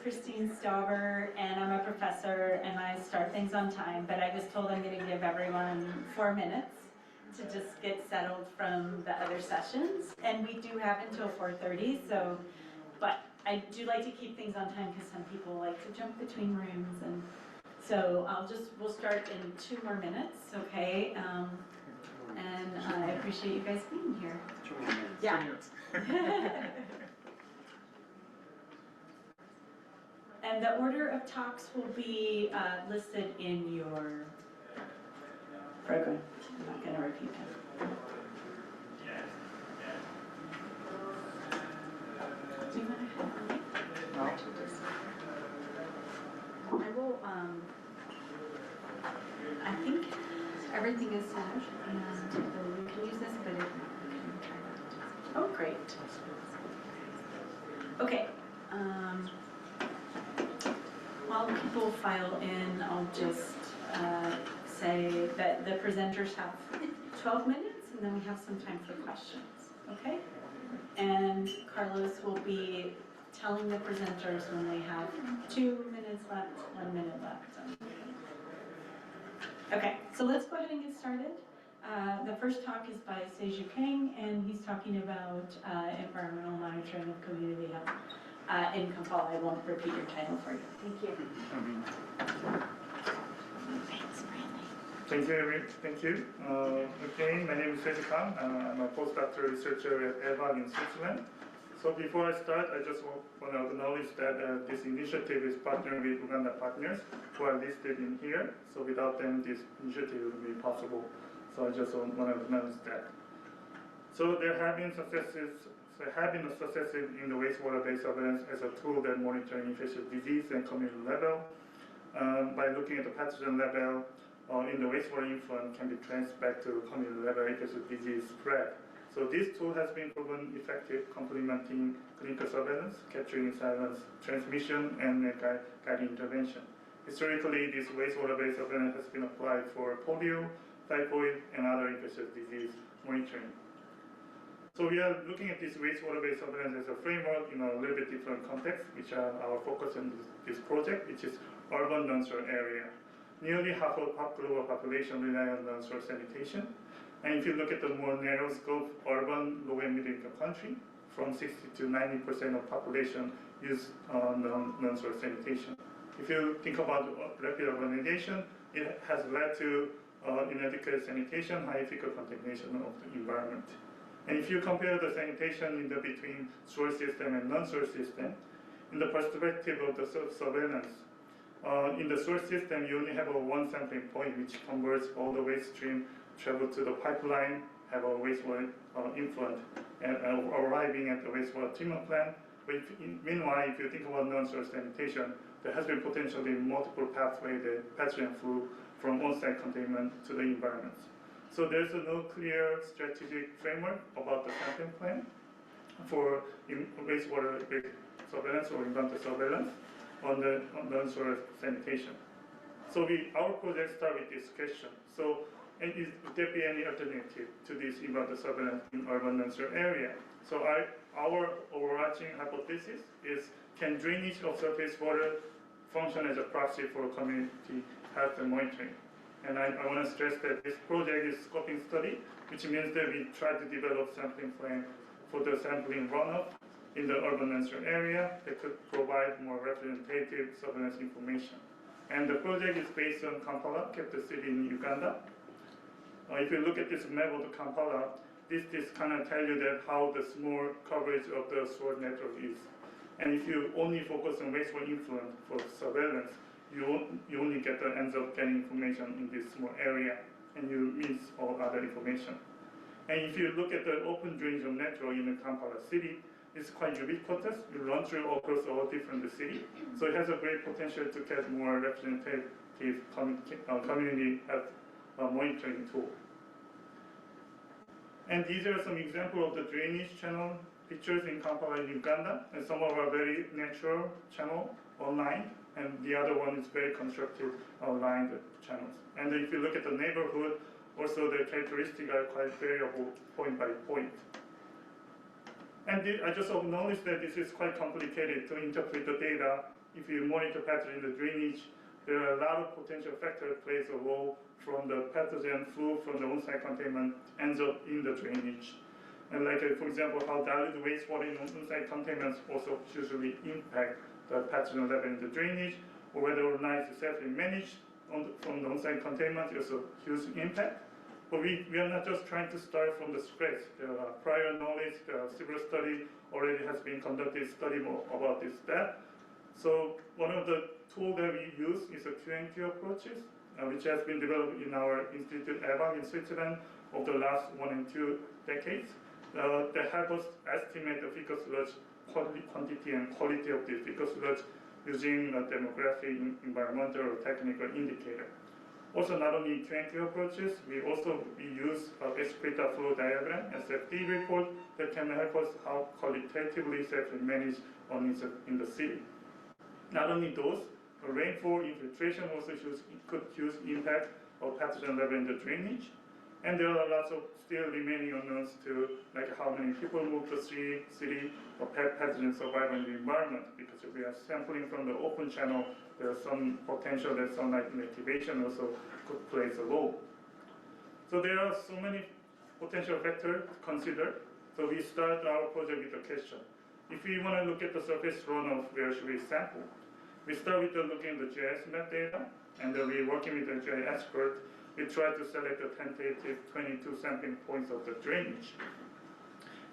Christine Stauber, and I'm a professor, and I start things on time, but I was told I'm going to give everyone 4 minutes to just get settled from the other sessions, and we do have until 4:30, so, but I do like to keep things on time because some people like to jump between rooms, and so we'll start in 2 more minutes, okay? And I appreciate you guys being here. 2 more minutes. Yeah. And the order of talks will be listed in your program. I'm not going to repeat them. Do you want to have No. I will, I think everything is set, and we can use this, but if not, we can try that. Oh, great. Okay. While people file in, I'll just say that the presenters have 12 minutes, and then we have some time for questions, okay? And Carlos will be telling the presenters when they have 2 minutes left, 1 minute left. Okay, so let's go ahead and get started. The first talk is by Seju Kang, and he's talking about environmental monitoring of community health in Kampala. I won't repeat your title for you. Thank you. Thanks, Brandy. Thank you. Okay, my name is Seju Kang. I'm a postdoctoral researcher at Eawag in Switzerland. So before I start, I just want to acknowledge that this initiative is partnered with Uganda partners who are listed in here. So without them, this initiative wouldn't be possible. So I just want to acknowledge that. So there have been successes in the wastewater-based surveillance as a tool that monitoring infectious disease and community level. By looking at the pathogen level in the wastewater influent can be traced back to community level infectious disease spread. So this tool has been proven effective, complementing clinical surveillance, capturing silence transmission, and guiding intervention. Historically, this wastewater-based surveillance has been applied for polio, typhoid, and other infectious disease monitoring. So we are looking at this wastewater-based surveillance as a framework in a little bit different context, which are our focus on this project, which is urban non-sewered area. Nearly half of global population rely on non-sewered sanitation. And if you look at the more narrow scope, urban, low and middle income country, from 60 to 90% of population use non-sewered sanitation. If you think about rapid urbanization, it has led to inadequate sanitation, high fecal contamination of the environment. And if you compare the sanitation in between sewer system and non-sewer system, in the perspective of the surveillance, in the sewer system, you only have one sampling point which converts all the waste stream, travel to the pipeline, have a wastewater influent, and arriving at the wastewater treatment plant. But meanwhile, if you think about non-sewer sanitation, there has been potentially multiple pathways that pathogen flew from on-site containment to the environment. So there's no clear strategic framework about the sampling plan for wastewater surveillance or environmental surveillance on the non-sewer sanitation. So our project starts with this question. So, would there be any alternative to this environmental surveillance in urban non-sewer area? So our overarching hypothesis is, can drainage of surface water function as a proxy for community health and monitoring? And I want to stress that this project is scoping study, which means that we try to develop sampling plan for the sampling runoff in the urban non-sewer area that could provide more representative surveillance information. And the project is based on Kampala, capital city in Uganda. If you look at this map of the Kampala, this kind of tell you that how the small coverage of the sewer network is. And if you only focus on wastewater influent for surveillance, you only ends up getting information in this small area, and you miss all other information. And if you look at the open drainage network in the Kampala city, it's quite ubiquitous. You run through across all different cities, so it has a great potential to get more representative community health monitoring tool. And these are some examples of the drainage channel pictures in Kampala in Uganda, and some of are very natural channel online, and the other one is very constructed lined channels. And if you look at the neighborhood, also the characteristics are quite variable point by point. And I just acknowledge that this is quite complicated to interpret the data if you monitor pathogen in the drainage, there are a lot of potential factors plays a role from the pathogen flow from the on-site containment ends up in the drainage. And like, for example, how diluted wastewater in on-site containments also usually impact the pathogen level in the drainage, or whether or not it's safely managed from the on-site containment is a huge impact. But we are not just trying to start from the scratch. There are prior knowledge, there are several studies already has been conducted study about this step. So one of the tools that we use is a Q&Q approaches, which has been developed in our institute Eawag in Switzerland over the last 1 and 2 decades. That help us estimate the fecal sludge quantity and quality of the fecal sludge using demographic, environmental, or technical indicator. Also, not only Q&Q approaches, we use excreta flow diagram, SFD report, that can help us how qualitatively safely manage in the city. Not only those, rainfall infiltration also could use impact of pathogen level in the drainage. And there are lots of still remaining unknowns to like how many people move to city or pathogen survive in the environment, because if we are sampling from the open channel, there is some potential that sunlight inactivation also could play a role. So there are so many potential factors to consider. So we start our project with a question. If we want to look at the surface runoff, where should we sample? We start with looking at the GIS map data, and then we're working with the GIS expert. We try to select the tentative 22 sampling points of the drainage.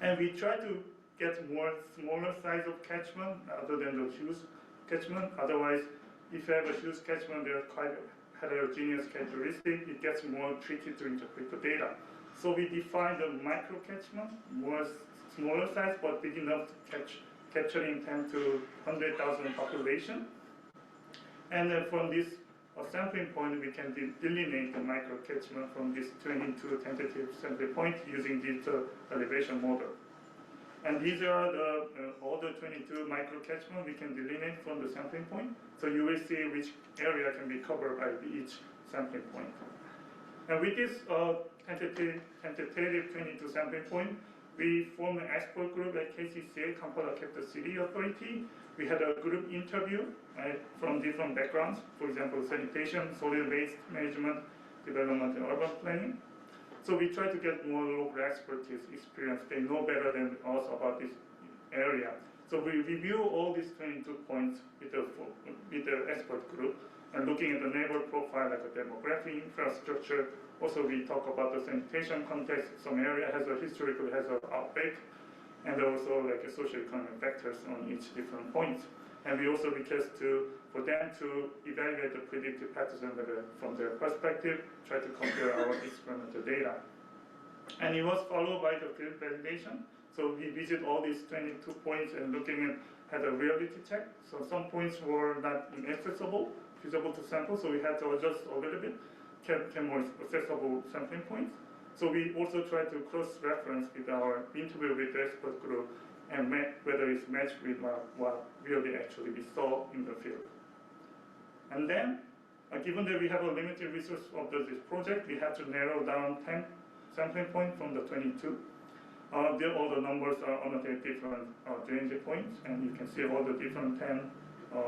And we try to get more smaller size of catchment other than the huge catchment. Otherwise, if you have a huge catchment, there are quite heterogeneous characteristics. It gets more tricky to interpret the data. So we define the micro catchment, more smaller size, but big enough to capturing 10 to 100,000 population. And then from this sampling point, we can delineate the micro catchment from this 22 tentative sampling point using digital elevation model. And these are all the 22 micro catchment we can delineate from the sampling point. So you will see which area can be covered by each sampling point. And with this tentative 22 sampling point, we formed an expert group at KCCA, Kampala Capital City Authority. We had a group interview from different backgrounds, for example, sanitation, solid waste management, development, and urban planning. So we try to get more local expertise experience. They know better than us about this area. So we review all these 22 points with the expert group and looking at the neighbor profile like a demographic, infrastructure. Also, we talk about the sanitation context. Some area historically has an outbreak, and also like a socioeconomic factors on each different points. And we also request for them to evaluate the predicted pathogen level from their perspective, try to compare our experimental data. And it was followed by the field validation. So we visit all these 22 points and looking at a reality check. So some points were not inaccessible, feasible to sample, so we had to adjust a little bit, get more accessible sampling points. So we also try to cross-reference with our interview with the expert group and whether it's matched with what really actually we saw in the field. And then, given that we have a limited resource of this project, we have to narrow down 10 sampling points from the 22. All the numbers are on the different drainage points, and you can see all the different 10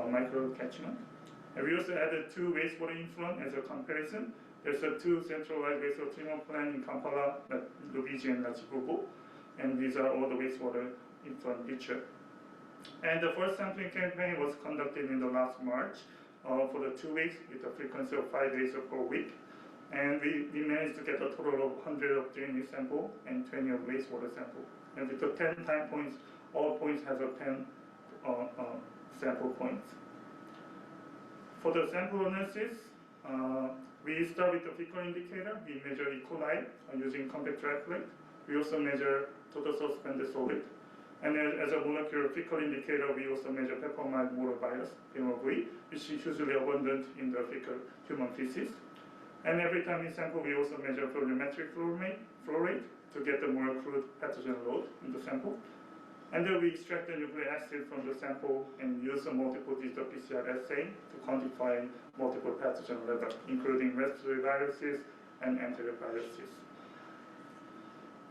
micro catchment. And we also added 2 wastewater influent as a comparison. There's a 2 centralized wastewater treatment plant in Kampala, Luigi and Nachibubu, and these are all the wastewater influent picture. And the first sampling campaign was conducted in the last March for the 2 weeks with a frequency of 5 days per week. And we managed to get a total of 100 of drainage sample and 20 of wastewater sample. And with the 10 time points, all points have a 10 sample points. For the sample analysis, we start with the fecal indicator. We measure E. coli using compact dry plate. We also measure total suspended solid. And as a molecular fecal indicator, we also measure peppermint motor virus, PMOV, which is usually abundant in the fecal human feces. And every time we sample, we also measure volumetric flow rate to get the more crude pathogen load in the sample. And then we extract the nucleic acid from the sample and use a multiple digital PCR assay to quantify multiple pathogen levels, including respiratory viruses and enteroviruses.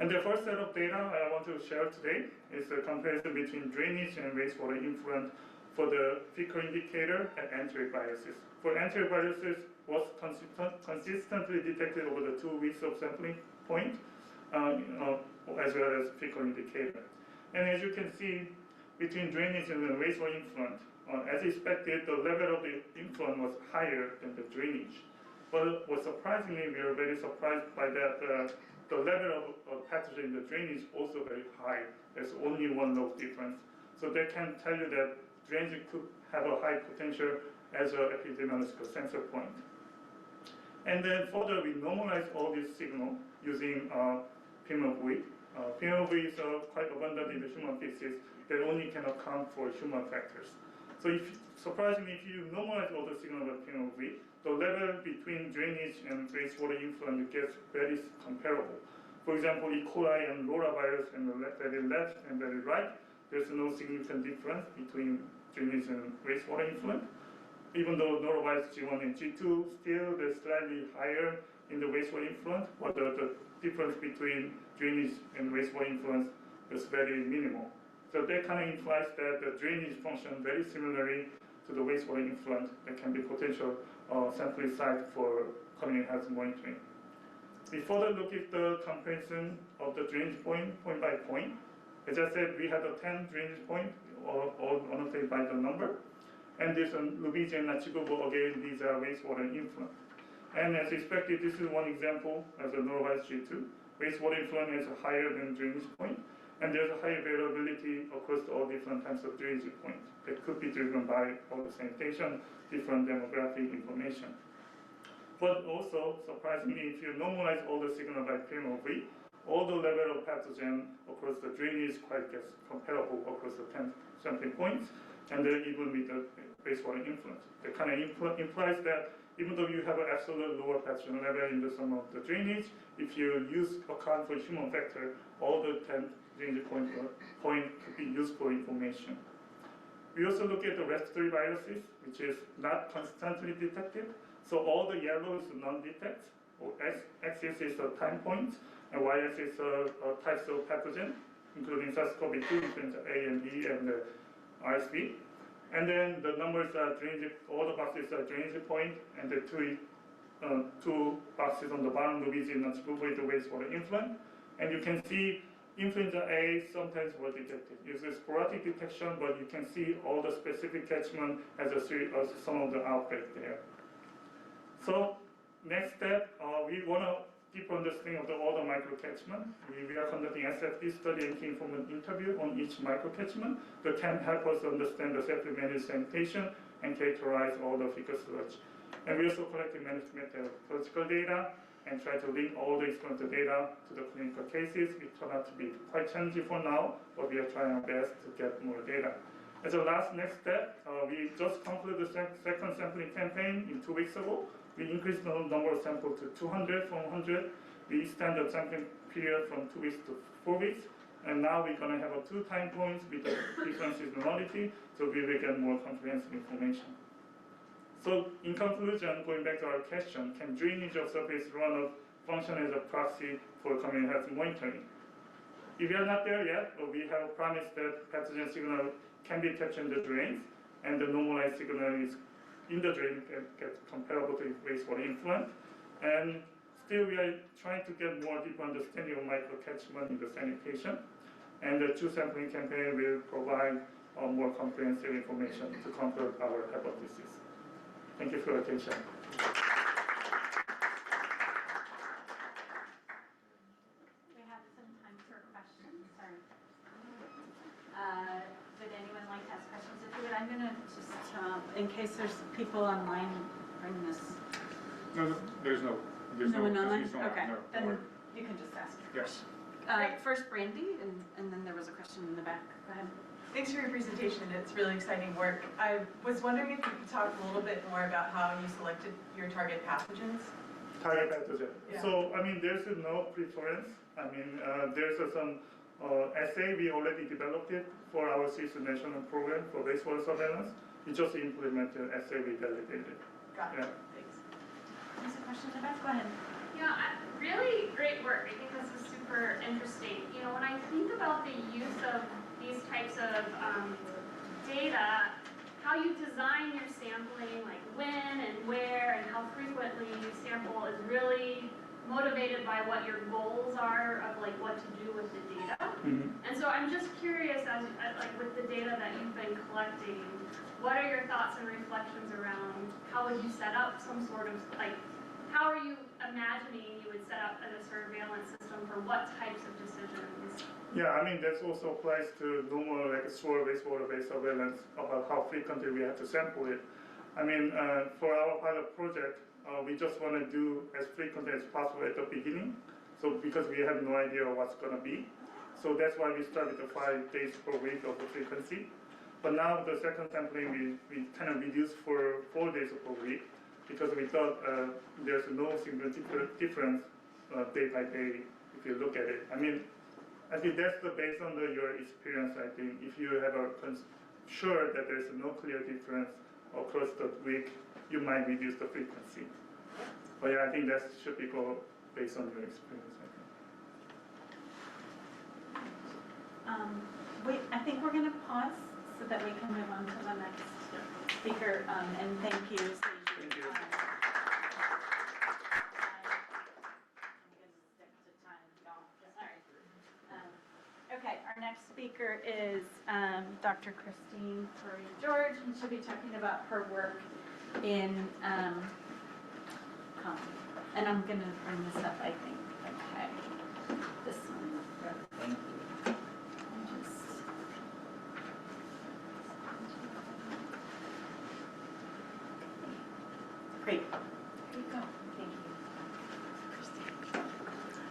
And the first set of data I want to share today is a comparison between drainage and wastewater influent for the fecal indicator and enteric viruses. For enteric viruses, was consistently detected over the 2 weeks of sampling point, as well as fecal indicator. And as you can see, between drainage and the wastewater influent, as expected, the level of the influent was higher than the drainage. But what surprisingly, we are very surprised by that the level of pathogen in the drainage also very high. There's only 1 log difference. So that can tell you that drainage could have a high potential as an epidemiological sensor point. And then further, we normalize all this signal using PMOV. PMOV is quite abundant in the human feces that only can account for human factors. So surprisingly, if you normalize all the signal of PMOV, the level between drainage and wastewater influent gets very comparable. For example, E. coli and rotavirus in the very left and very right, there's no significant difference between drainage and wastewater influent. Even though norovirus G1 and G2 still they're slightly higher in the wastewater influent, but the difference between drainage and wastewater influence is very minimal. So that kind of implies that the drainage function very similarly to the wastewater influent that can be potential sampling site for colony health monitoring. We further look at the comparison of the drainage point by point. As I said, we had a 10 drainage point, all annotated by the number. And this Lubisi and Nachigobo, again, these are wastewater influent. And as expected, this is one example as a norovirus G2. Wastewater influent is higher than drainage point, and there's a high availability across all different types of drainage points that could be driven by all the sanitation, different demographic information. But also, surprisingly, if you normalize all the signal by PMOV, all the level of pathogen across the drainage quite gets comparable across the 10 sampling points, and then even with the wastewater influence. That kind of implies that even though you have an absolute lower pathogen level in the some of the drainage, if you use account for human factor, all the 10 drainage point could be useful information. We also look at the respiratory viruses, which is not constantly detected. So all the yellow is non-detect, or x-axis is a time point, and y-axis is types of pathogen, including SARS-CoV-2, influenza A and B, and RSV. And then the numbers are drainage, all the boxes are drainage point, and the two boxes on the bottom, Lubisi and Nachigobo, the wastewater influent. And you can see influenza A sometimes were detected. It's a sporadic detection, but you can see all the specific catchment as some of the outbreak there. So next step, we want a deeper understanding of all the microcatchment. We are conducting SFD study and key informant interview on each microcatchment that can help us understand the safely managed sanitation and characterize all the fecal sludge. And we also collecting methodological data and try to link all the experimental data to the clinical cases. It turned out to be quite challenging for now, but we are trying our best to get more data. As a next step, we just concluded the second sampling campaign 2 weeks ago. We increased the number of samples to 200 from 100. We extended the sampling period from 2 weeks to 4 weeks. And now we're going to have 2 time points with the difference in seasonality, so we will get more comprehensive information. So in conclusion, going back to our question, can drainage of surface runoff function as a proxy for community health monitoring? If we are not there yet, but we have promised that pathogen signal can be captured in the drains, and the normalized signal is in the drain get comparable to wastewater influent. And still we are trying to get more deeper understanding of microcatchment in the sanitation. And the 2 sampling campaign will provide more comprehensive information to confirm our hypothesis. Thank you for your attention. We have some time for questions. Sorry. Would anyone like to ask questions? If you would, I'm going to just, in case there's people online, bring this. No, there's no one online? no, Okay, no, then no. you can just ask. Yes. First, Brandy, and then there was a question in the back. Go ahead. Thanks for your presentation. It's really exciting work. I was wondering if you could talk a little bit more about how you selected your target pathogens. Target pathogen. Yeah. So, I mean, there's no preference. I mean, there's some assay we already developed it for our Swiss national program for wastewater surveillance. We just implemented assay we validated. Got it. Yeah. Thanks. There's a question in the back. Go ahead. Yeah, really great work. I think this is super interesting. You know, when I think about the use of these types of data, example, is really motivated by what your goals are of like what to do with the data. And so I'm just curious, as like with the data that you've been collecting, what are your thoughts and reflections around how would you set up some sort of like, how are you imagining you would set up a surveillance system for what types of decisions? Yeah, I mean, that also applies to normal like sewer wastewater-based surveillance about how frequently we have to sample it. I mean, for our pilot project, we just want to do as frequently as possible at the beginning. So because we have no idea what's going to be. So that's why we started the 5 days per week of the frequency. But now the second sampling, we kind of reduced for 4 days per week because we thought there's no significant difference day by day if you look at it. I mean, I think that's based on your experience. I think if you have sure that there's no clear difference across the week, you might reduce the frequency. But yeah, I think that should be based on your experience. Wait, I think we're going to pause so that we can move on to the next speaker. And thank you, Seiji. Thank you. I'm going to stick to time, y'all. Sorry. Okay, our next speaker is Dr. Christine Curry-George, and she'll be talking about her work in Congo. And I'm going to bring this up, I think. Okay. This one. Thank you. Great. Here you go. Thank you.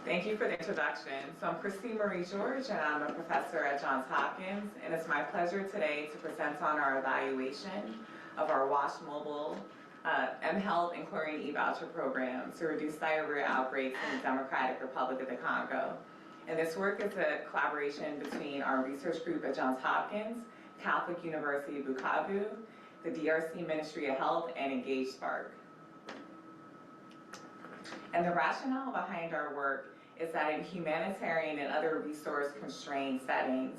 Thank you for the introduction. So I'm Christine Marie George, and I'm a professor at Johns Hopkins, and it's my pleasure today to present on our evaluation of our WaSHmobile, mHealth, and Chlorine E-Voucher programs to reduce diarrhea outbreaks in the Democratic Republic of the Congo. And this work is a collaboration between our research group at Johns Hopkins, Catholic University of Bukavu, the DRC Ministry of Health, and Engage Spark. And the rationale behind our work is that in humanitarian and other resource-constrained settings,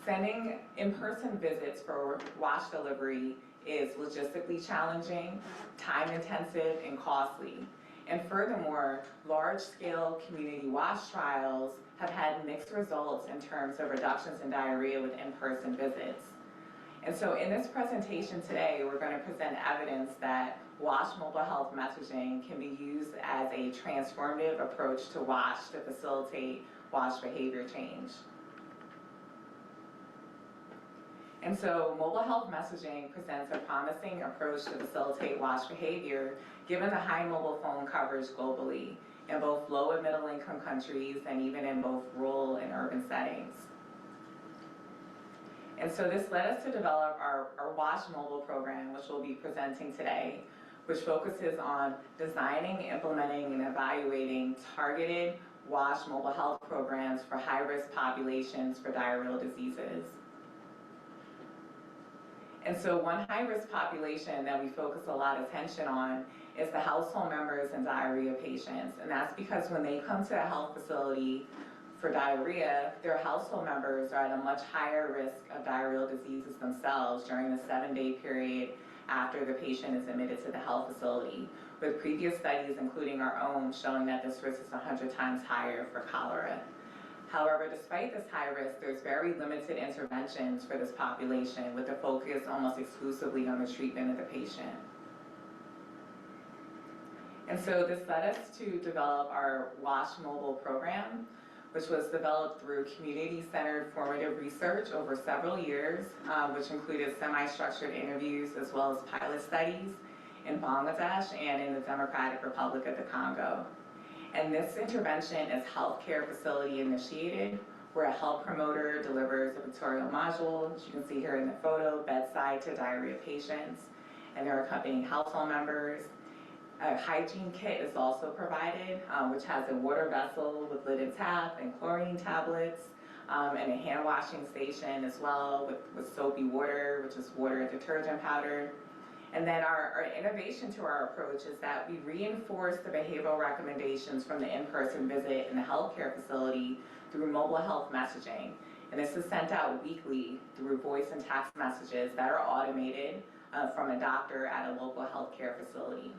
sending in-person visits for WaSH delivery is logistically challenging, time-intensive, and costly. And furthermore, large-scale community WaSH trials have had mixed results in terms of reductions in diarrhea with in-person visits. And so in this presentation today, we're going to present evidence that WaSHmobile health messaging can be used as a transformative approach to WaSH to facilitate WaSH behavior change. And so mobile health messaging presents a promising approach to facilitate WaSH behavior given the high mobile phone coverage globally in both low and middle income countries and even in both rural and urban settings. And so this led us to develop our WaSHmobile program, which we'll be presenting today, which focuses on designing, implementing, and evaluating targeted WaSHmobile health programs for high-risk populations for diarrheal diseases. And so one high-risk population that we focus a lot of attention on is the household members and diarrhea patients. And that's because when they come to a health facility for diarrhea, their household members are at a much higher risk of diarrheal diseases themselves during the 7-day period after the patient is admitted to the health facility, with previous studies, including our own, showing that this risk is 100 times higher for cholera. However, despite this high risk, there's very limited interventions for this population, with the focus almost exclusively on the treatment of the patient. And so this led us to develop our WaSHmobile program, which was developed through community-centered formative research over several years, which included semi-structured interviews as well as pilot studies in Bangladesh and in the Democratic Republic of the Congo. And this intervention is healthcare facility initiated, where a health promoter delivers a pictorial module, as you can see here in the photo, bedside to diarrhea patients, and their accompanying household members. A hygiene kit is also provided, which has a water vessel with lid and tap and chlorine tablets, and a hand washing station as well with soapy water, which is water and detergent powder. And then our innovation to our approach is that we reinforce the behavioral recommendations from the in-person visit in the healthcare facility through mobile health messaging. And this is sent out weekly through voice and text messages that are automated from a doctor at a local healthcare facility.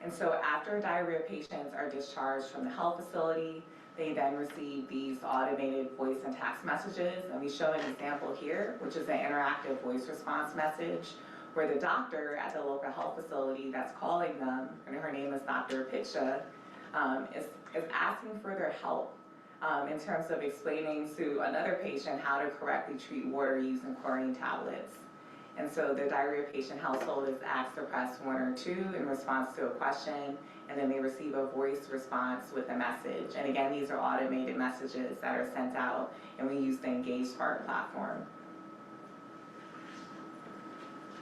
And so after diarrhea patients are discharged from the health facility, they then receive these automated voice and text messages. And we show an example here, which is an interactive voice response message where the doctor at the local health facility that's calling them, and her name is Dr. Pitcha, is asking for their help in terms of explaining to another patient how to correctly treat water using chlorine tablets. And so the diarrhea patient household is asked to press 1 or 2 in response to a question, and then they receive a voice response with a message. And again, these are automated messages that are sent out, and we use the Engage Spark platform.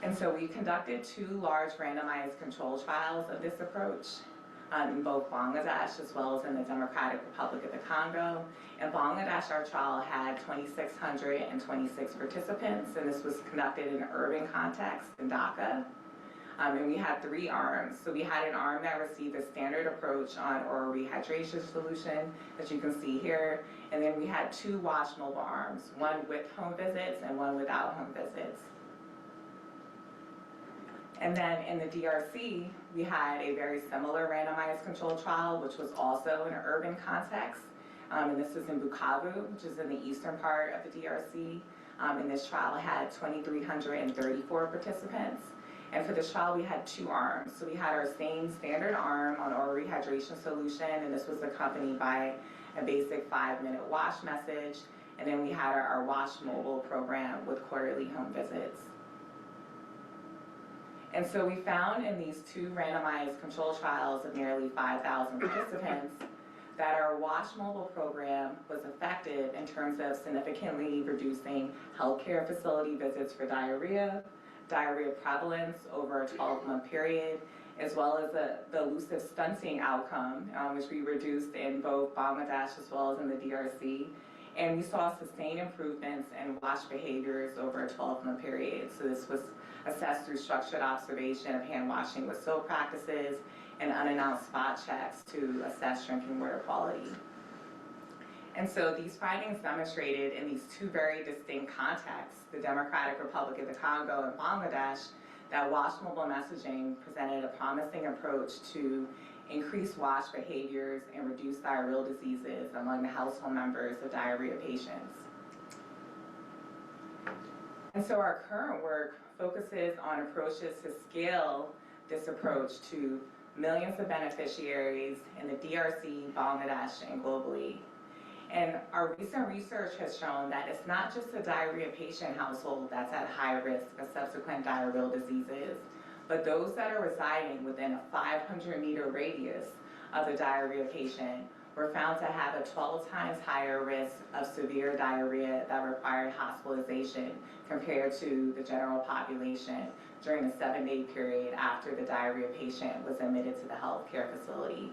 And so we conducted 2 large randomized control trials of this approach in both Bangladesh as well as in the Democratic Republic of the Congo. In Bangladesh, our trial had 2,626 participants, and this was conducted in an urban context in Dhaka. And we had 3 arms. So we had an arm that received a standard approach on oral rehydration solution, that you can see here. And then we had 2 WaSHmobile arms, one with home visits and one without home visits. And then in the DRC, we had a very similar randomized controlled trial, which was also in an urban context. And this was in Bukavu, which is in the eastern part of the DRC. And this trial had 2,334 participants. And for this trial, we had 2 arms. So we had our same standard arm on oral rehydration solution, and this was accompanied by a basic 5-minute wash message. And then we had our WaSHmobile program with quarterly home visits. And so we found in these 2 randomized control trials of nearly 5,000 participants that our WaSHmobile program was effective in terms of significantly reducing healthcare facility visits for diarrhea prevalence over a 12-month period, as well as the elusive stunting outcome, which we reduced in both Bangladesh as well as in the DRC. And we saw sustained improvements in wash behaviors over a 12-month period. So this was assessed through structured observation of hand washing with soap practices and unannounced spot checks to assess drinking water quality. And so these findings demonstrated in these 2 very distinct contexts, the Democratic Republic of the Congo and Bangladesh, that WaSHmobile messaging presented a promising approach to increase wash behaviors and reduce diarrheal diseases among the household members of diarrhea patients. And so our current work focuses on approaches to scale this approach to millions of beneficiaries in the DRC, Bangladesh, and globally. And our recent research has shown that it's not just the diarrhea patient household that's at high risk of subsequent diarrheal diseases, but those that are residing within a 500-meter radius of the diarrhea patient were found to have a 12 times higher risk of severe diarrhea that required hospitalization compared to the general population during the 7-day period after the diarrhea patient was admitted to the healthcare facility.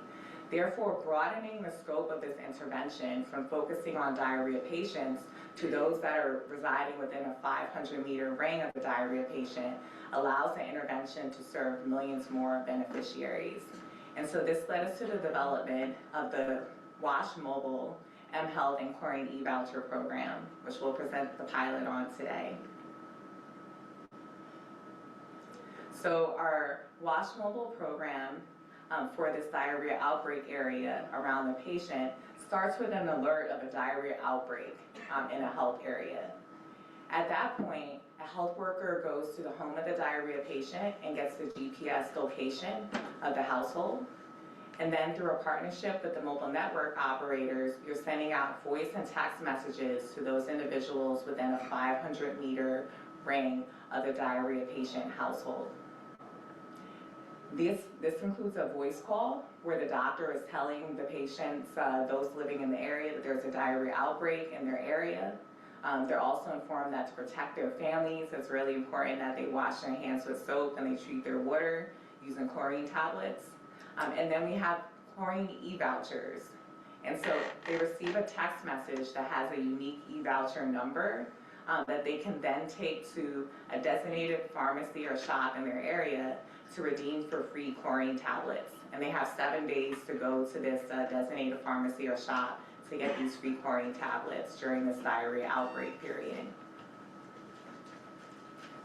Therefore, broadening the scope of this intervention from focusing on diarrhea patients to those that are residing within a 500-meter ring of the diarrhea patient allows the intervention to serve millions more beneficiaries. And so this led us to the development of the WaSHmobile mHealth and Chlorine E-Voucher program, which we'll present the pilot on today. So our WaSHmobile program for this diarrhea outbreak area around the patient starts with an alert of a diarrhea outbreak in a health area. At that point, a health worker goes to the home of the diarrhea patient and gets the GPS location of the household. And then through a partnership with the mobile network operators, you're sending out voice and text messages to those individuals within a 500-meter ring of the diarrhea patient household. This includes a voice call where the doctor is telling the patients, those living in the area, that there's a diarrhea outbreak in their area. They're also informed that to protect their families, it's really important that they wash their hands with soap and they treat their water using chlorine tablets. And then we have chlorine E-Vouchers. And so they receive a text message that has a unique E-Voucher number that they can then take to a designated pharmacy or shop in their area to redeem for free chlorine tablets. And they have 7 days to go to this designated pharmacy or shop to get these free chlorine tablets during this diarrhea outbreak period.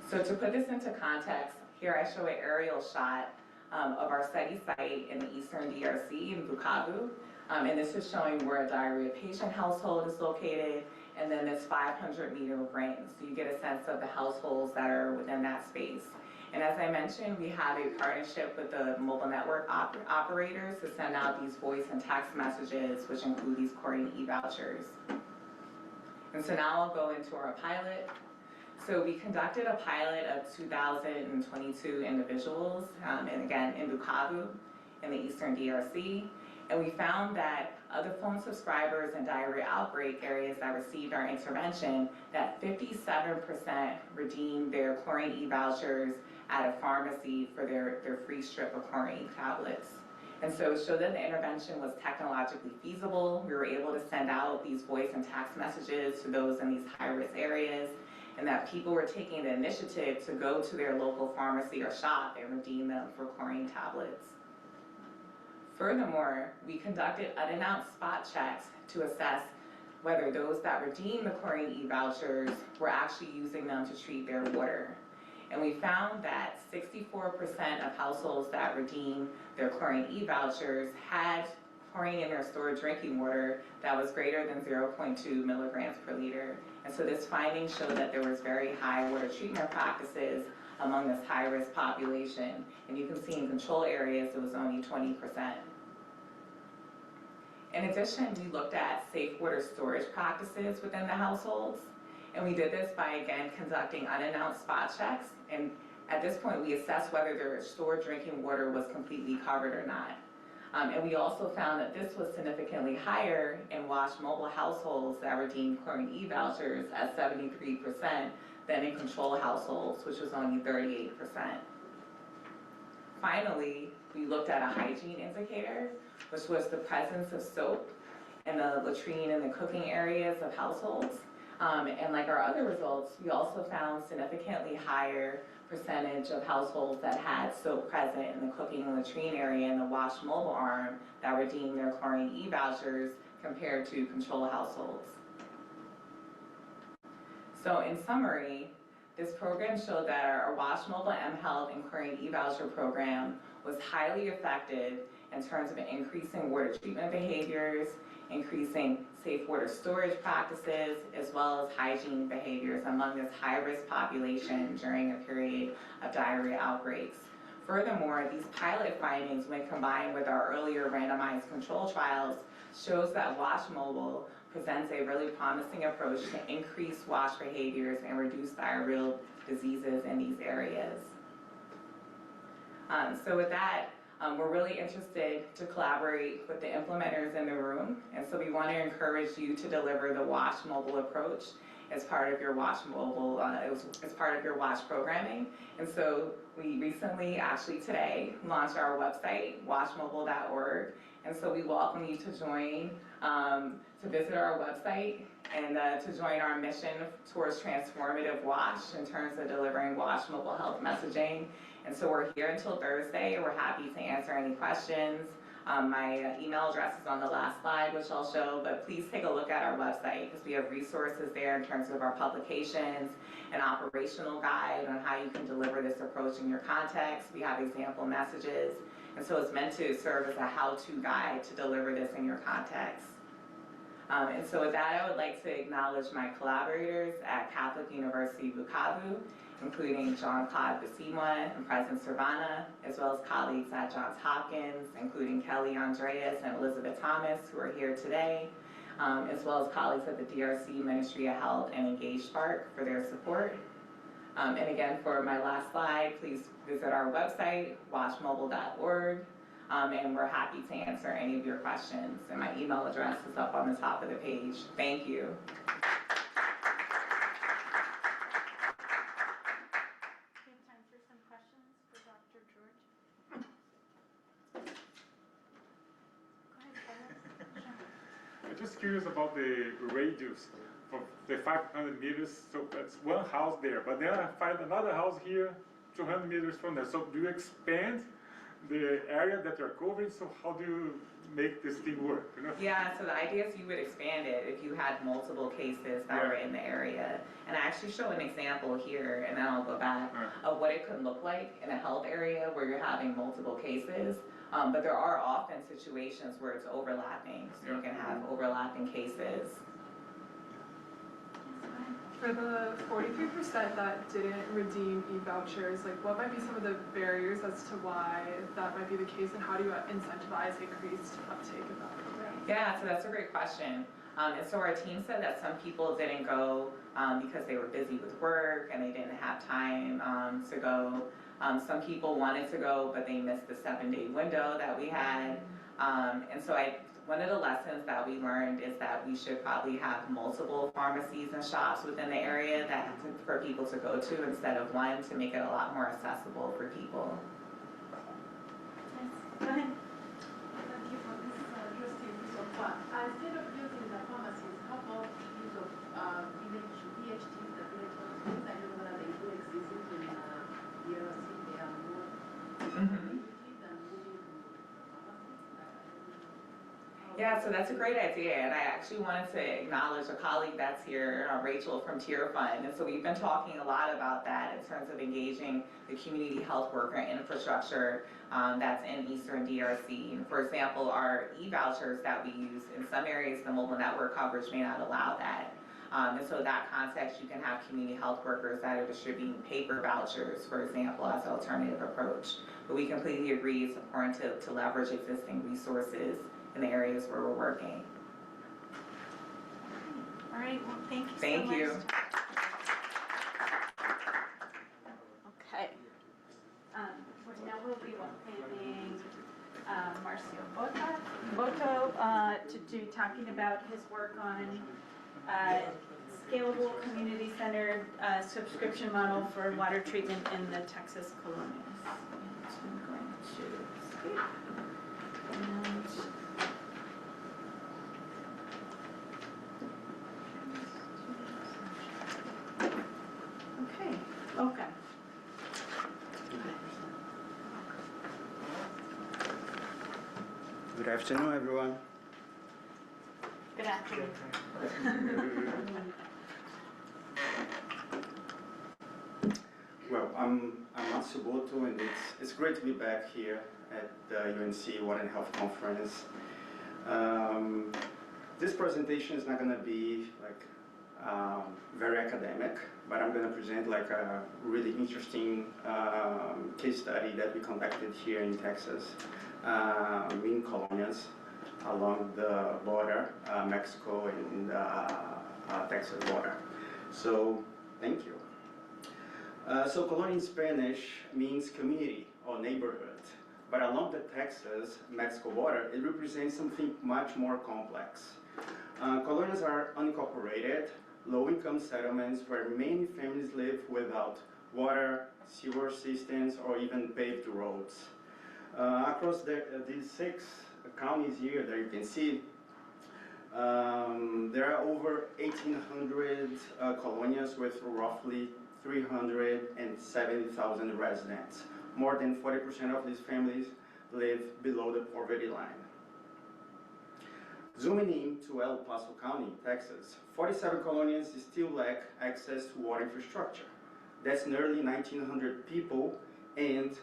So to put this into context, here I show an aerial shot of our study site in the eastern DRC in Bukavu. And this is showing where a diarrhea patient household is located, and then this 500-meter ring. So you get a sense of the households that are within that space. And as I mentioned, we have a partnership with the mobile network operators to send out these voice and text messages, which include these Chlorine E-Vouchers. And so now I'll go into our pilot. So we conducted a pilot of 2,022 individuals, and again, in Bukavu, in the eastern DRC. And we found that of the phone subscribers in diarrhea outbreak areas that received our intervention, that 57% redeemed their Chlorine E-Vouchers at a pharmacy for their free strip of chlorine tablets. And so it showed that the intervention was technologically feasible. We were able to send out these voice and text messages to those in these high-risk areas, and that people were taking the initiative to go to their local pharmacy or shop and redeem them for chlorine tablets. Furthermore, we conducted unannounced spot checks to assess whether those that redeemed the Chlorine E-Vouchers were actually using them to treat their water. And we found that 64% of households that redeemed their Chlorine E-Vouchers had chlorine in their stored drinking water that was greater than 0.2 milligrams per liter. And so this finding showed that there was very high water treatment practices among this high-risk population. And you can see in control areas, it was only 20%. In addition, we looked at safe water storage practices within the households. And we did this by, again, conducting unannounced spot checks. And at this point, we assessed whether their stored drinking water was completely covered or not. And we also found that this was significantly higher in WaSHmobile households that redeemed Chlorine E-Vouchers at 73% than in control households, which was only 38%. Finally, we looked at a hygiene indicator, which was the presence of soap in the latrine and the cooking areas of households. And like our other results, we also found significantly higher percentage of households that had soap present in the cooking and latrine area in the WaSHmobile arm that redeemed their Chlorine E-Vouchers compared to control households. So in summary, this program showed that our WaSHmobile mHealth and Chlorine E-Voucher program was highly effective in terms of increasing water treatment behaviors, increasing safe water storage practices, as well as hygiene behaviors among this high-risk population during a period of diarrhea outbreaks. Furthermore, these pilot findings, when combined with our earlier randomized control trials, shows that WaSHmobile presents a really promising approach to increase WASH behaviors and reduce diarrheal diseases in these areas. So with that, we're really interested to collaborate with the implementers in the room, and so we want to encourage you to deliver the WaSHmobile approach as part of your WaSHmobile, as part of your WaSH programming. And so we recently, actually today, launched our website, WaSHmobile.org, and so we welcome you to join, to visit our website and to join our mission towards transformative WaSH in terms of delivering WaSHmobile health messaging. And so we're here until Thursday. We're happy to answer any questions. My email address is on the last slide, which I'll show, but please take a look at our website because we have resources there in terms of our publications, an operational guide on how you can deliver this approach in your context. We have example messages, and so it's meant to serve as a how-to guide to deliver this in your context. And so with that, I would like to acknowledge my collaborators at Catholic University Bukavu, including Jean-Claude Basimwa and President Servana, as well as colleagues at Johns Hopkins, including Kelly Andreas and Elizabeth Thomas, who are here today, as well as colleagues at the DRC Ministry of Health and Engage Spark for their support. And again, for my last slide, please visit our website, WaSHmobile.org, and we're happy to answer any of your questions. And my email address is up on the top of the page. Thank you. I'm just curious about the radius of the 500 meters. So that's one house there, but then I find another house here 200 meters from there. So do you expand the area that you're covering? So how do you make this thing work, you know? Yeah, so the idea is you would expand it if you had multiple cases that were in the area. And I actually show an example here, and then I'll go back, of what it could look like in a health area where you're having multiple cases. But there are often situations where it's overlapping, so you can have overlapping cases. For the 43% that didn't redeem E-Vouchers, like what might be some of the barriers as to why that might be the case, and how do you incentivize increased uptake of that program? Yeah, so that's a great question. And so our team said that some people didn't go because they were busy with work and they didn't have time to go. Some people wanted to go, but they missed the 7-day window that we had. And so one of the lessons that we learned is that we should probably have multiple pharmacies and shops within the area for people to go to instead of one, to make it a lot more accessible for people. Go ahead. Thank you for this interesting piece of work. Instead of using the pharmacies, how about use of PhDs, the clinical schools? I don't know whether they do exist in DRC. They are more communities than moving to pharmacies. Yeah, so that's a great idea, and I actually wanted to acknowledge a colleague that's here, Rachel from Tier Fund, and so we've been talking a lot about that in terms of engaging the community health worker infrastructure that's in Eastern DRC. For example, our E-Vouchers that we use, in some areas the mobile network coverage may not allow that. And so in that context, you can have community health workers that are distributing paper vouchers, for example, as an alternative approach. But we completely agree it's important to leverage existing resources in the areas where we're working. All right, well, thank you so much. Thank you. Okay. Now we'll be welcoming Marcio Botto to do talking about his work on scalable community-centered subscription model for water treatment in the Texas Colonias. And I'm going to skip. And okay. Good afternoon, everyone. Good afternoon. Well, I'm Marcio Botto, and it's great to be back here at the UNC Water and Health Conference. This presentation is not going to be like very academic, but I'm going to present like a really interesting case study that we conducted here in Texas, in Colonias, along the border, Mexico and Texas border. So, thank you. So, Colonia in Spanish means community or neighborhood, but along the Texas-Mexico border, it represents something much more complex. Colonias are unincorporated, low-income settlements where many families live without water, sewer systems, or even paved roads. Across these 6 counties here that you can see, there are over 1,800 colonias with roughly 370,000 residents. More than 40% of these families live below the poverty line. Zooming in to El Paso County, Texas, 47 colonias still lack access to water infrastructure. That's nearly 1,900 people, and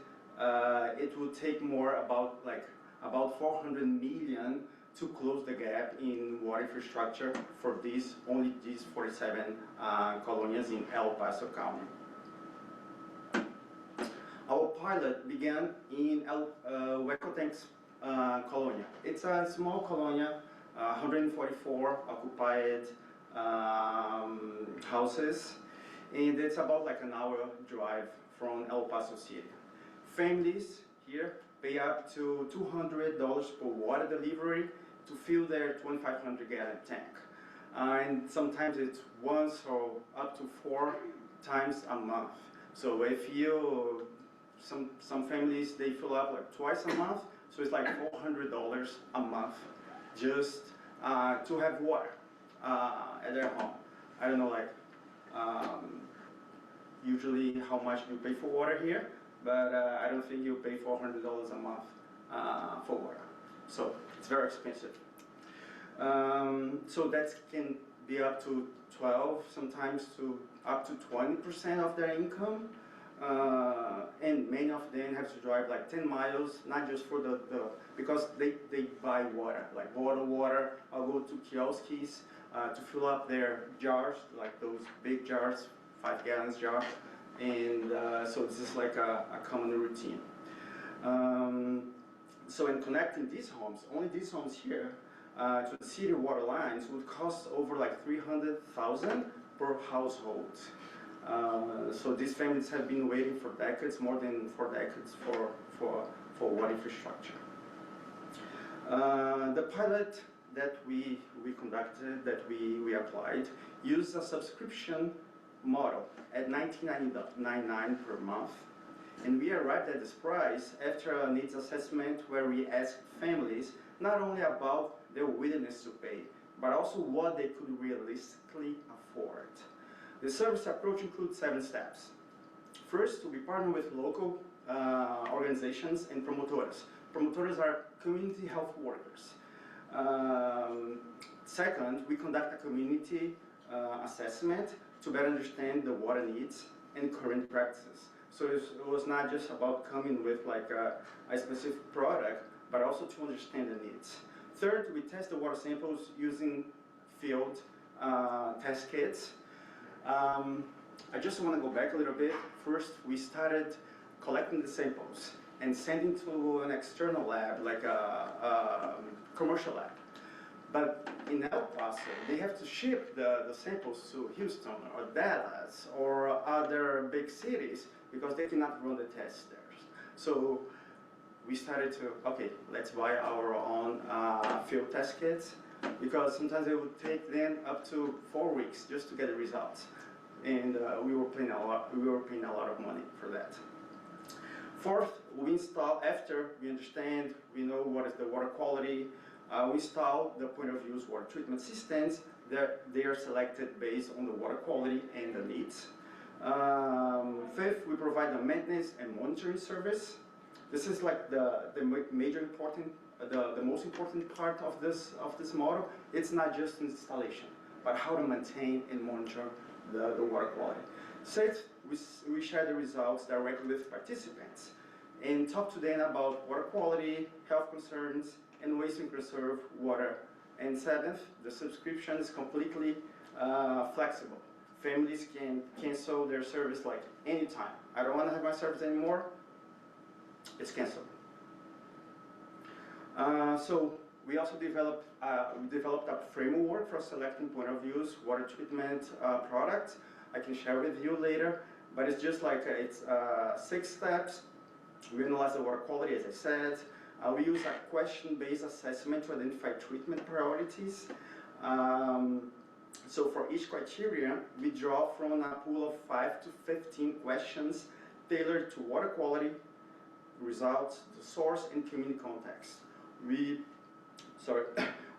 it will take about 400 million to close the gap in water infrastructure for only these 47 colonias in El Paso County. Our pilot began in Huecotencs Colonia. It's a small colonia, 144 occupied houses, and it's about like an hour drive from El Paso City. Families here pay up to $200 per water delivery to fill their 2,500-gallon tank. And sometimes it's once or up to 4 times a month. So if some families, they fill up like twice a month, so it's like $400 a month just to have water at their home. I don't know, usually how much you pay for water here, but I don't think you pay $400 a month for water. So It's very expensive. So that can be up to 12, sometimes to up to 20% of their income. And many of them have to drive like 10 miles, not just for because they buy water, like bottled water, or go to kiosks to fill up their jars, like those big jars, 5 gallons jar. And so this is like a common routine. So in connecting these homes, only these homes here, to the city water lines would cost over like $300,000 per household. So these families have been waiting for decades, more than 4 decades, for water infrastructure. The pilot that we conducted, that we applied, used a subscription model at $19.99 per month. And we arrived at this price after a needs assessment where we asked families not only about their willingness to pay, but also what they could realistically afford. The service approach includes 7 steps. First, we partner with local organizations and promotores. Promotores are community health workers. Second, we conduct a community assessment to better understand the water needs and current practices. So it was not just about coming with like a specific product, but also to understand the needs. Third, we test the water samples using field test kits. I just want to go back a little bit. First, we started collecting the samples and sending to an external lab, like a commercial lab. But in El Paso, they have to ship the samples to Houston or Dallas or other big cities because they cannot run the tests there. So we started to, okay, let's buy our own field test kits, because sometimes it would take them up to 4 weeks just to get the results. And we were paying a lot of money for that. Fourth, we install, after we understand, we know what is the water quality, we install the point-of-use water treatment systems. They are selected based on the water quality and the needs. Fifth, we provide the maintenance and monitoring service. This is like the most important part of this model. It's not just installation, but how to maintain and monitor the water quality. Sixth, we share the results directly with participants and talk to them about water quality, health concerns, and ways to preserve water. And seventh, the subscription is completely flexible. Families can cancel their service like anytime. I don't want to have my service anymore, it's canceled. So we also developed a framework for selecting point-of-use water treatment products. I can share with you later, but it's just like it's 6 steps. We analyze the water quality, as I said. We use a question-based assessment to identify treatment priorities. So for each criteria, we draw from a pool of 5 to 15 questions tailored to water quality, results, the source, and community context. We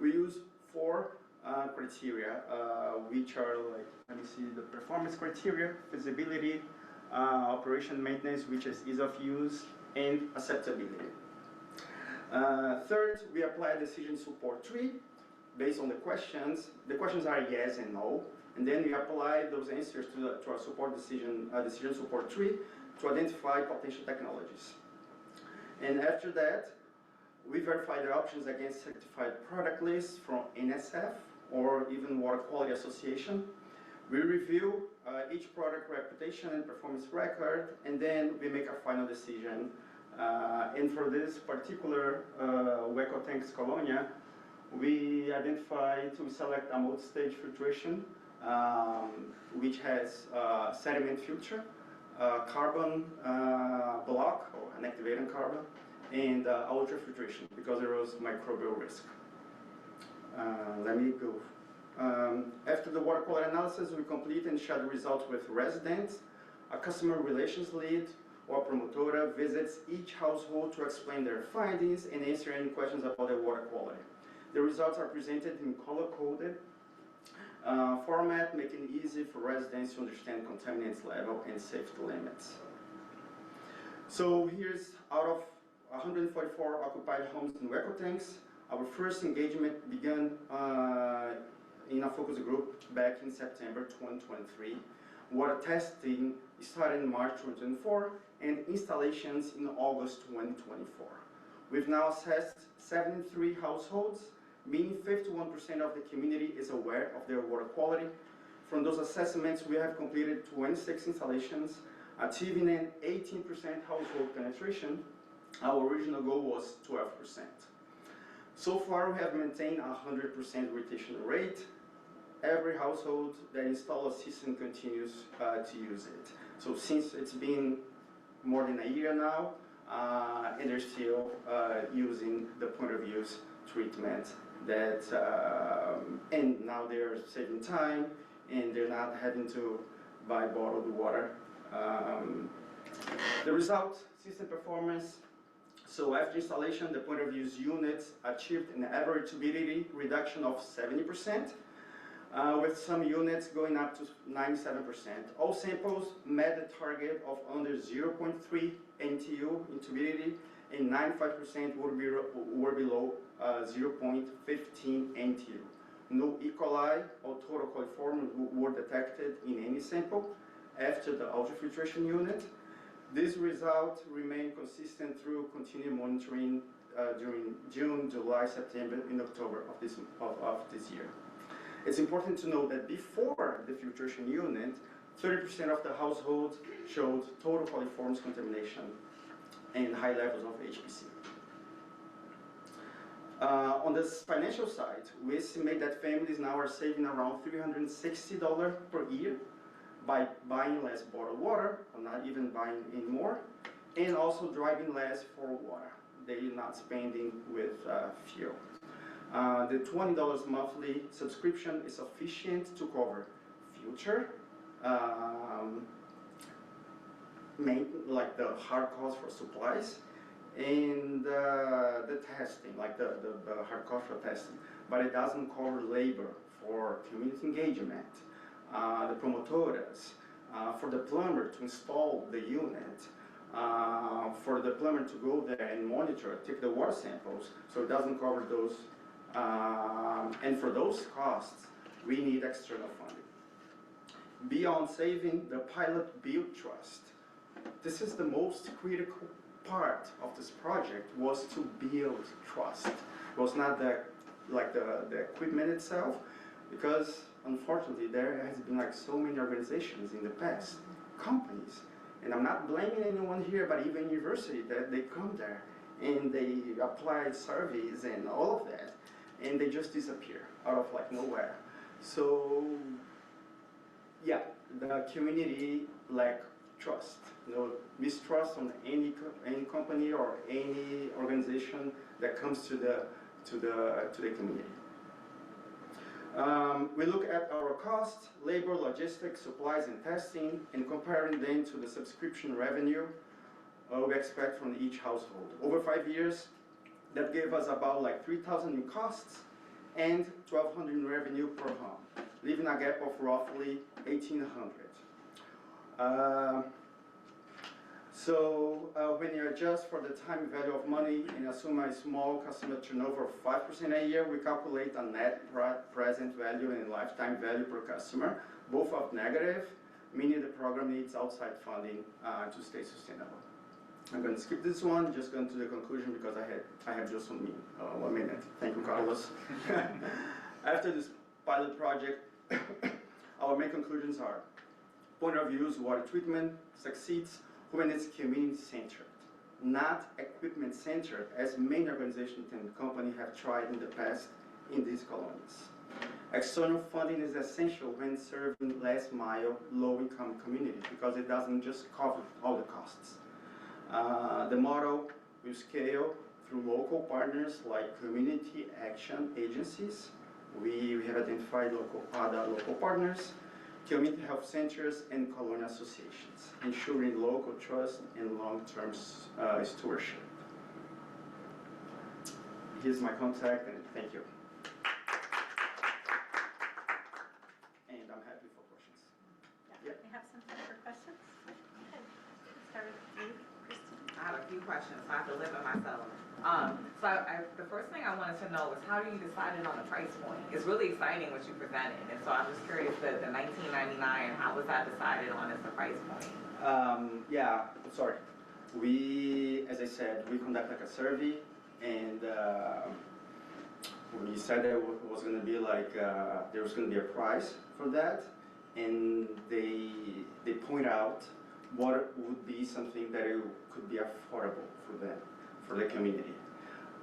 use 4 criteria, which are like, let me see, the performance criteria, feasibility, operation maintenance, which is ease of use, and acceptability. Third, we apply decision support tree based on the questions. The questions are yes and no, and then we apply those answers to our support decision support tree to identify potential technologies. And after that, we verify the options against certified product lists from NSF or even Water Quality Association. We review each product reputation and performance record, and then we make a final decision. And for this particular Eco Tanks Colonia, we select a multi-stage filtration, which has sediment filter, carbon block, or an activating carbon, and ultrafiltration, because there was microbial risk. Let me go. After the water quality analysis, we complete and share the results with residents. A customer relations lead or promotora visits each household to explain their findings and answer any questions about their water quality. The results are presented in color-coded format, making it easy for residents to understand contaminants level and safety limits. So here's, out of 144 occupied homes in Eco Tanks, Our first engagement began in a focus group back in September 2023. Water testing started in March 2024 and installations in August 2024. We've now assessed 73 households, meaning 51% of the community is aware of their water quality. From those assessments, we have completed 26 installations, achieving an 18% household penetration. Our original goal was 12%. So far, we have maintained a 100% retention rate. Every household that installs a system continues to use it. So since it's been more than a year now, and they're still using the point-of-use treatment that, and now they're saving time, and they're not having to buy bottled water. The result, system performance. So after installation, the point-of-use units achieved an average turbidity reduction of 70%, with some units going up to 97%. All samples met the target of under 0.3 NTU in turbidity, and 95% were below 0.15 NTU. No E. coli or total coliform were detected in any sample after the ultrafiltration unit. This result remained consistent through continued monitoring during June, July, September, and October of this year. It's important to note that before the filtration unit, 30% of the households showed total coliforms contamination and high levels of HPC. On the financial side, we estimate that families now are saving around $360 per year by buying less bottled water, or not even buying any more, and also driving less for water. They're not spending with fuel. The $20 monthly subscription is sufficient to cover filter, like the hard cost for supplies, and the testing, like the hard cost for testing, but it doesn't cover labor for community engagement, the promotoras, for the plumber to install the unit, for the plumber to go there and monitor, take the water samples, so it doesn't cover those. And for those costs, we need external funding. Beyond saving, the pilot built trust. This is the most critical part of this project, was to build trust. It was not the equipment itself, because unfortunately there has been like so many organizations in the past, companies, and I'm not blaming anyone here, but even university, that they come there and they apply surveys and all of that, and they just disappear out of like nowhere. So yeah, the community lack trust, mistrust on any company or any organization that comes to the community. We look at our costs, labor, logistics, supplies, and testing, and comparing them to the subscription revenue we expect from each household. Over 5 years, that gave us about like $3,000 in costs and $1,200 in revenue per home, leaving a gap of roughly $1,800. When you adjust for the time value of money and assume a small customer turnover of 5% a year, we calculate a net present value and lifetime value per customer, both of negative, meaning the program needs outside funding to stay sustainable. I'm going to skip this one, just going to the conclusion because I have just 1 minute. Thank you, Carlos. After this pilot project, our main conclusions are: point-of-use water treatment succeeds when it's community-centered, not equipment-centered, as many organizations and companies have tried in the past in these colonies. External funding is essential when serving last-mile, low-income communities because it doesn't just cover all the costs. The model will scale through local partners like community action agencies. We have identified other local partners, community health centers, and colonial associations, ensuring local trust and long-term stewardship. Here's my contact, and thank you. And I'm happy for questions. Yeah, we have some time for questions. Okay. Let's start with you, Christine. I have a few questions, so I have to limit myself. The first thing I wanted to know was how you decided on the price point? It's really exciting what you presented, and so I'm just curious that the $19.99, how was that decided on as the price point? Yeah, sorry. We, as I said, we conducted a survey, and we said there was going to be like there was going to be a price for that, and they point out what would be something that it could be affordable for them, for the community.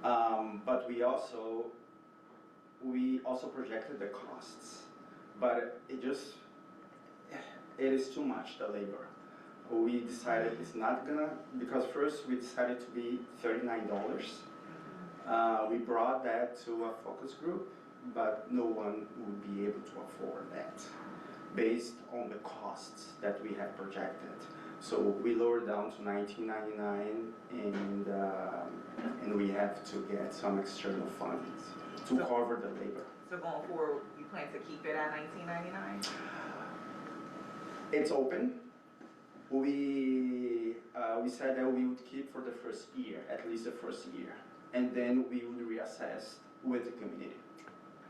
But we also projected the costs, but it is too much, the labor. We decided it's not gonna, because first we decided to be $39. We brought that to a focus group, but no one would be able to afford that based on the costs that we had projected. So we lowered down to $19.99, and we have to get some external funds to cover the labor. So going forward, you plan to keep it at $19.99? It's open. We said that we would keep for the first year, at least the first year, and then we would reassess with the community.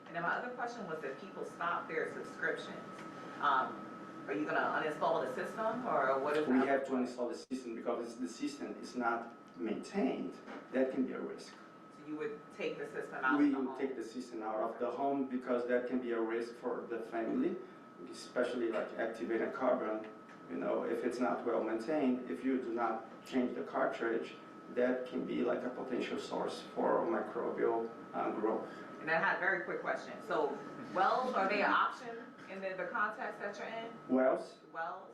And then my other question was if people stop their subscriptions, are you going to uninstall the system, or what is that? We have to uninstall the system because the system is not maintained. That can be a risk. So you would take the system out of the home? We would take the system out of the home because that can be a risk for the family, especially like activated carbon. You know, if it's not well maintained, if you do not change the cartridge, that can be like a potential source for microbial growth. And I had a very quick question. So wells, are they an option in the context that you're in? Wells? Wells?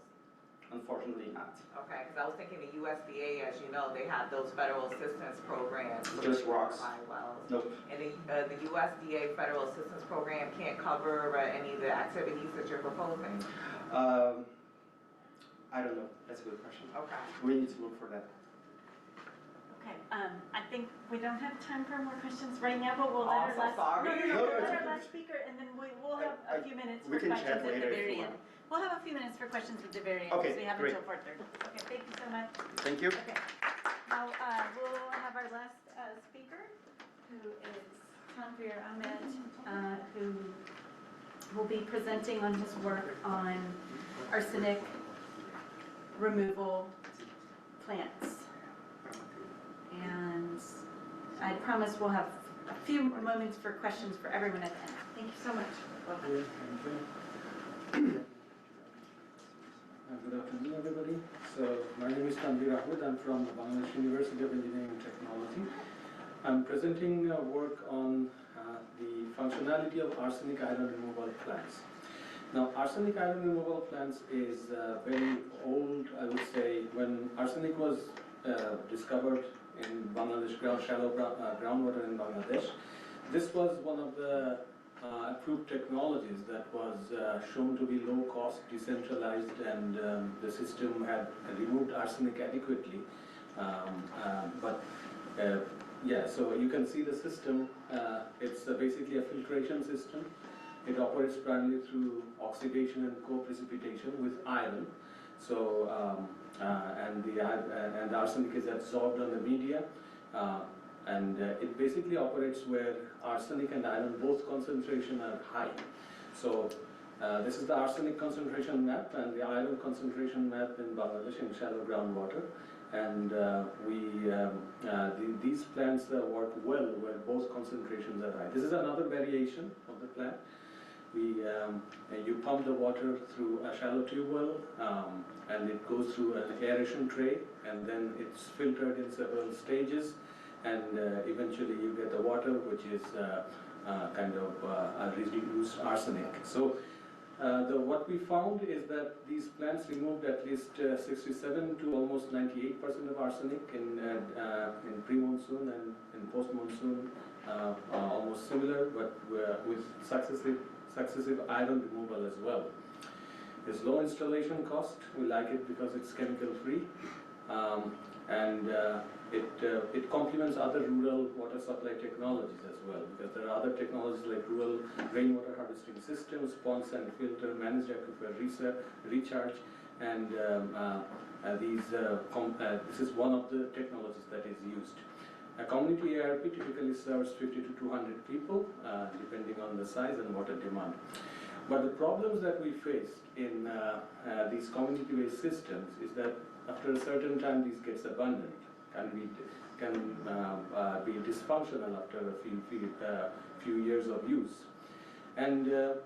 Unfortunately not. Okay, because I was thinking the USDA, as you know, they have those federal assistance programs. Just rocks. Wells. Nope. And the USDA federal assistance program can't cover any of the activities that you're proposing? I don't know. That's a good question. Okay. We need to look for that. Okay, I think we don't have time for more questions right now, but we'll let our last. sorry. No, we'll let our last speaker, and then we'll have a few minutes for We can questions chat at the later if very you end. want. We'll have a few minutes for questions at the very end, Okay, because we have great. until 4:30. Okay, thank you so much. Thank you. Okay, now we'll have our last speaker, who is Tanvir Ahmed, who will be presenting on his work on arsenic removal plants. And I promise we'll have a few moments for questions for everyone at the end. Thank you so much. Welcome. Thank you. Good afternoon, everybody. So my name is Tanvir Ahmed. I'm from Bangladesh University of Engineering and Technology. I'm presenting work on the functionality of arsenic-iron removal plants. Now, arsenic-iron removal plants is very old, I would say. When arsenic was discovered in Bangladesh, shallow groundwater in Bangladesh, this was one of the approved technologies that was shown to be low cost, decentralized, and the system had removed arsenic adequately. Yeah, so you can see the system. It's basically a filtration system. It operates primarily through oxidation and co-precipitation with iron. So, and the arsenic is absorbed on the media, and it basically operates where arsenic and iron both concentration are high. So this is the arsenic concentration map and the iron concentration map in Bangladesh in shallow groundwater. And these plants work well where both concentrations are high. This is another variation of the plant. You pump the water through a shallow tube well, and it goes through an aeration tray, and then it's filtered in several stages, and eventually you get the water, which is kind of a reduced arsenic. So what we found is that these plants removed at least 67 to almost 98% of arsenic in pre-monsoon and in post-monsoon, almost similar, but with successive iron removal as well. There's low installation cost. We like it because it's chemical free, and it complements other rural water supply technologies as well, because there are other technologies like rural rainwater harvesting systems, ponds and filter, managed aquifer recharge, and this is one of the technologies that is used. A community ARP typically serves 50 to 200 people, depending on the size and water demand. But the problems that we faced in these community-based systems is that after a certain time, these gets abandoned, can be dysfunctional after a few years of use, and there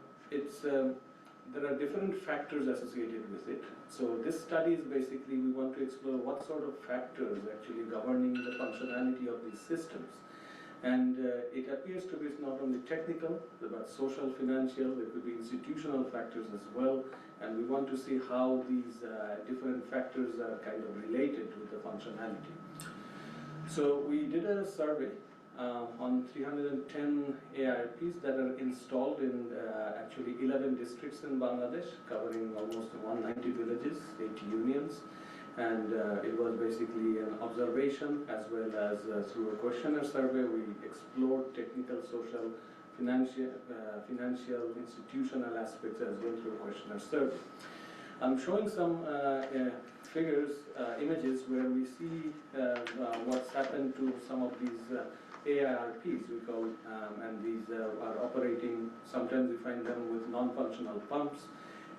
are different factors associated with it. So this study is basically, we want to explore what sort of factors actually governing the functionality of these systems. And it appears to be not only technical, but social, financial, there could be institutional factors as well. And we want to see how these different factors are kind of related with the functionality. So we did a survey on 310 ARPs that are installed in actually 11 districts in Bangladesh, covering almost 190 villages, 80 unions. And it was basically an observation as well as through a questionnaire survey. We explored technical, social, financial, institutional aspects as well through a questionnaire survey. I'm showing some figures, images where we see what's happened to some of these ARPs, we call, and these are operating. Sometimes we find them with non-functional pumps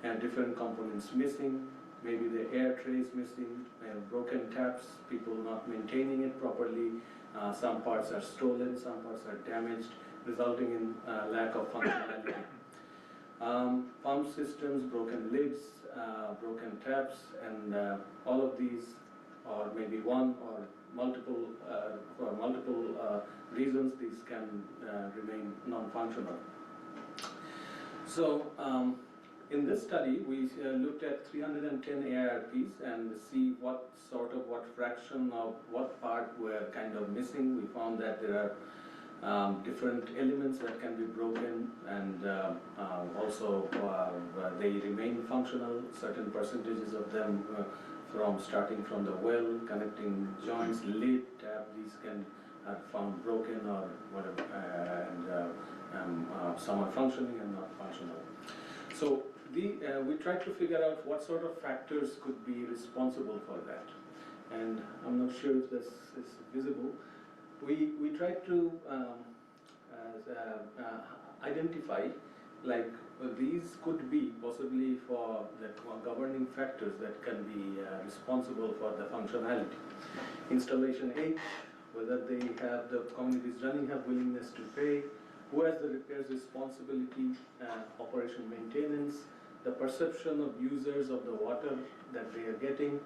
and different components missing. Maybe the air tray is missing, broken taps, people not maintaining it properly. Some parts are stolen, some parts are damaged, resulting in lack of functionality. Pump systems, broken lids, broken taps, and all of these, or maybe one or multiple, for multiple reasons, these can remain non-functional. So, in this study, we looked at 310 ARPs and see what fraction of what part were kind of missing. We found that there are different elements that can be broken, and also they remain functional. Certain percentages of them, starting from the well, connecting joints, lid, tap, these can are found broken or whatever, and some are functioning and not functional. So we tried to figure out what sort of factors could be responsible for that. And I'm not sure if this is visible. We tried to identify, like, these could be possibly for the governing factors that can be responsible for the functionality. Installation age, whether they have, the communities running have willingness to pay, who has the repairs responsibility, operation maintenance, the perception of users of the water that they are getting.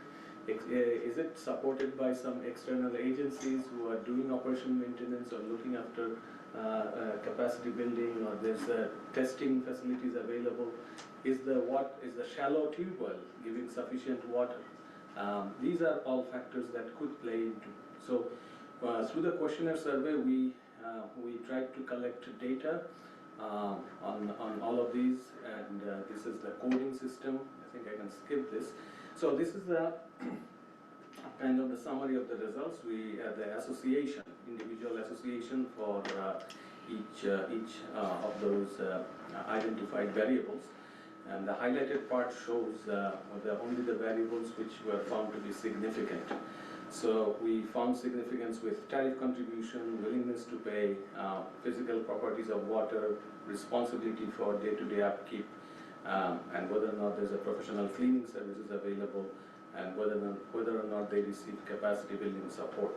Is it supported by some external agencies who are doing operation maintenance or looking after capacity building, or there's testing facilities available? Is the shallow tube well giving sufficient water? These are all factors that could play into. So through the questionnaire survey, we tried to collect data on all of these, and this is the coding system. I think I can skip this. So this is the kind of the summary of the results. We have the association, individual association for each of those identified variables, and the highlighted part shows only the variables which were found to be significant. So we found significance with tariff contribution, willingness to pay, physical properties of water, responsibility for day-to-day upkeep, and whether or not there's a professional cleaning services available, and whether or not they receive capacity building support.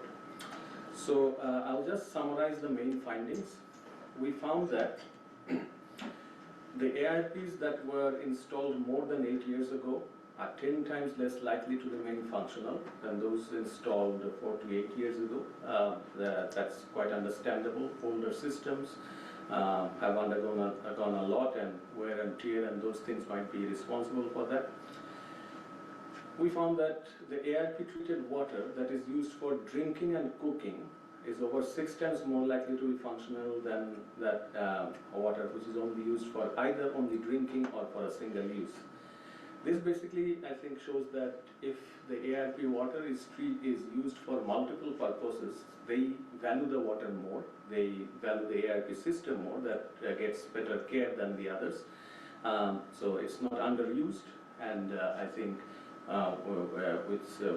So I'll just summarize the main findings. We found that the ARPs that were installed more than 8 years ago are 10 times less likely to remain functional than those installed 4 to 8 years ago. That's quite understandable. Older systems have undergone a lot, and wear and tear and those things might be responsible for that. We found that the ARP treated water that is used for drinking and cooking is over 6 times more likely to be functional than that water which is only used for either only drinking or for a single use. This basically, I think, shows that if the ARP water is used for multiple purposes, they value the water more, they value the ARP system more, that gets better care than the others. So it's not underused, and I think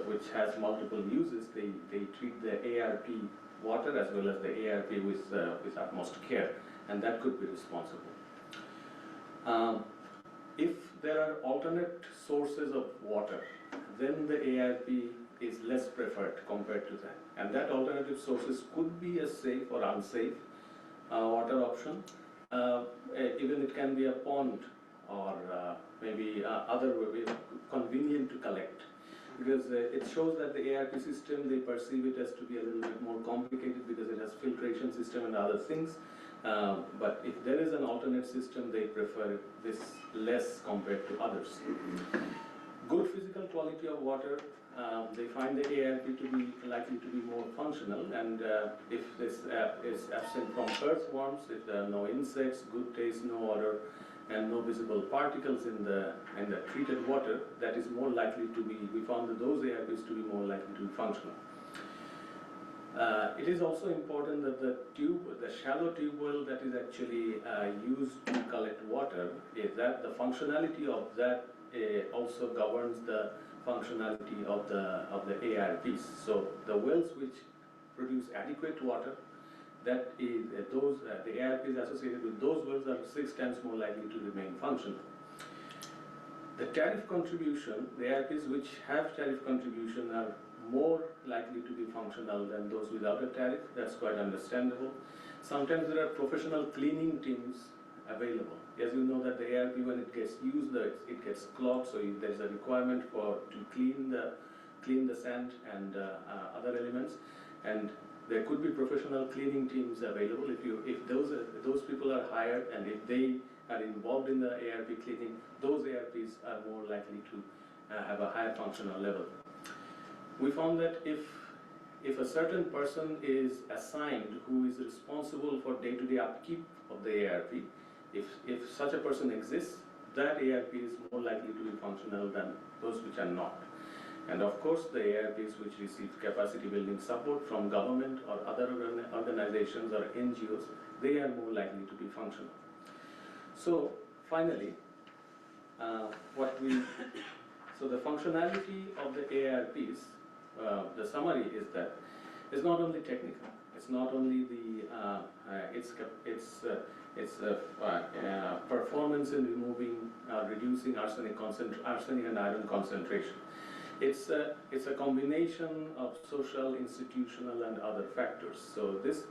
which has multiple uses, they treat the ARP water as well as the ARP with utmost care, and that could be responsible. If there are alternate sources of water, then the ARP is less preferred compared to that. And that alternative sources could be a safe or unsafe water option. Even it can be a pond or maybe other way convenient to collect. Because it shows that the ARP system, they perceive it as to be a little bit more complicated because it has filtration system and other things. But if there is an alternate system, they prefer this less compared to others. Good physical quality of water, they find the ARP to be likely to be more functional, and if this is absent from earthworms, if there are no insects, good taste, no odor, and no visible particles in the treated water, that is more likely to be, we found that those ARPs to be more likely to be functional. It is also important that the shallow tube well that is actually used to collect water, is that the functionality of that also governs the functionality of the ARPs. So the wells which produce adequate water, that is the ARPs associated with those wells are 6 times more likely to remain functional. The tariff contribution, the ARPs which have tariff contribution are more likely to be functional than those without a tariff. That's quite understandable. Sometimes there are professional cleaning teams available. As you know that the ARP, when it gets used, it gets clogged, so there's a requirement to clean the sand and other elements, and there could be professional cleaning teams available. If those people are hired and if they are involved in the ARP cleaning, those ARPs are more likely to have a higher functional level. We found that if a certain person is assigned who is responsible for day-to-day upkeep of the ARP, if such a person exists, that ARP is more likely to be functional than those which are not. And of course, the ARPs which receive capacity building support from government or other organizations or NGOs, they are more likely to be functional. So finally, so the functionality of the ARPs, the summary is that it's not only technical, it's not only its performance in reducing arsenic and iron concentration. It's a combination of social, institutional, and other factors. So this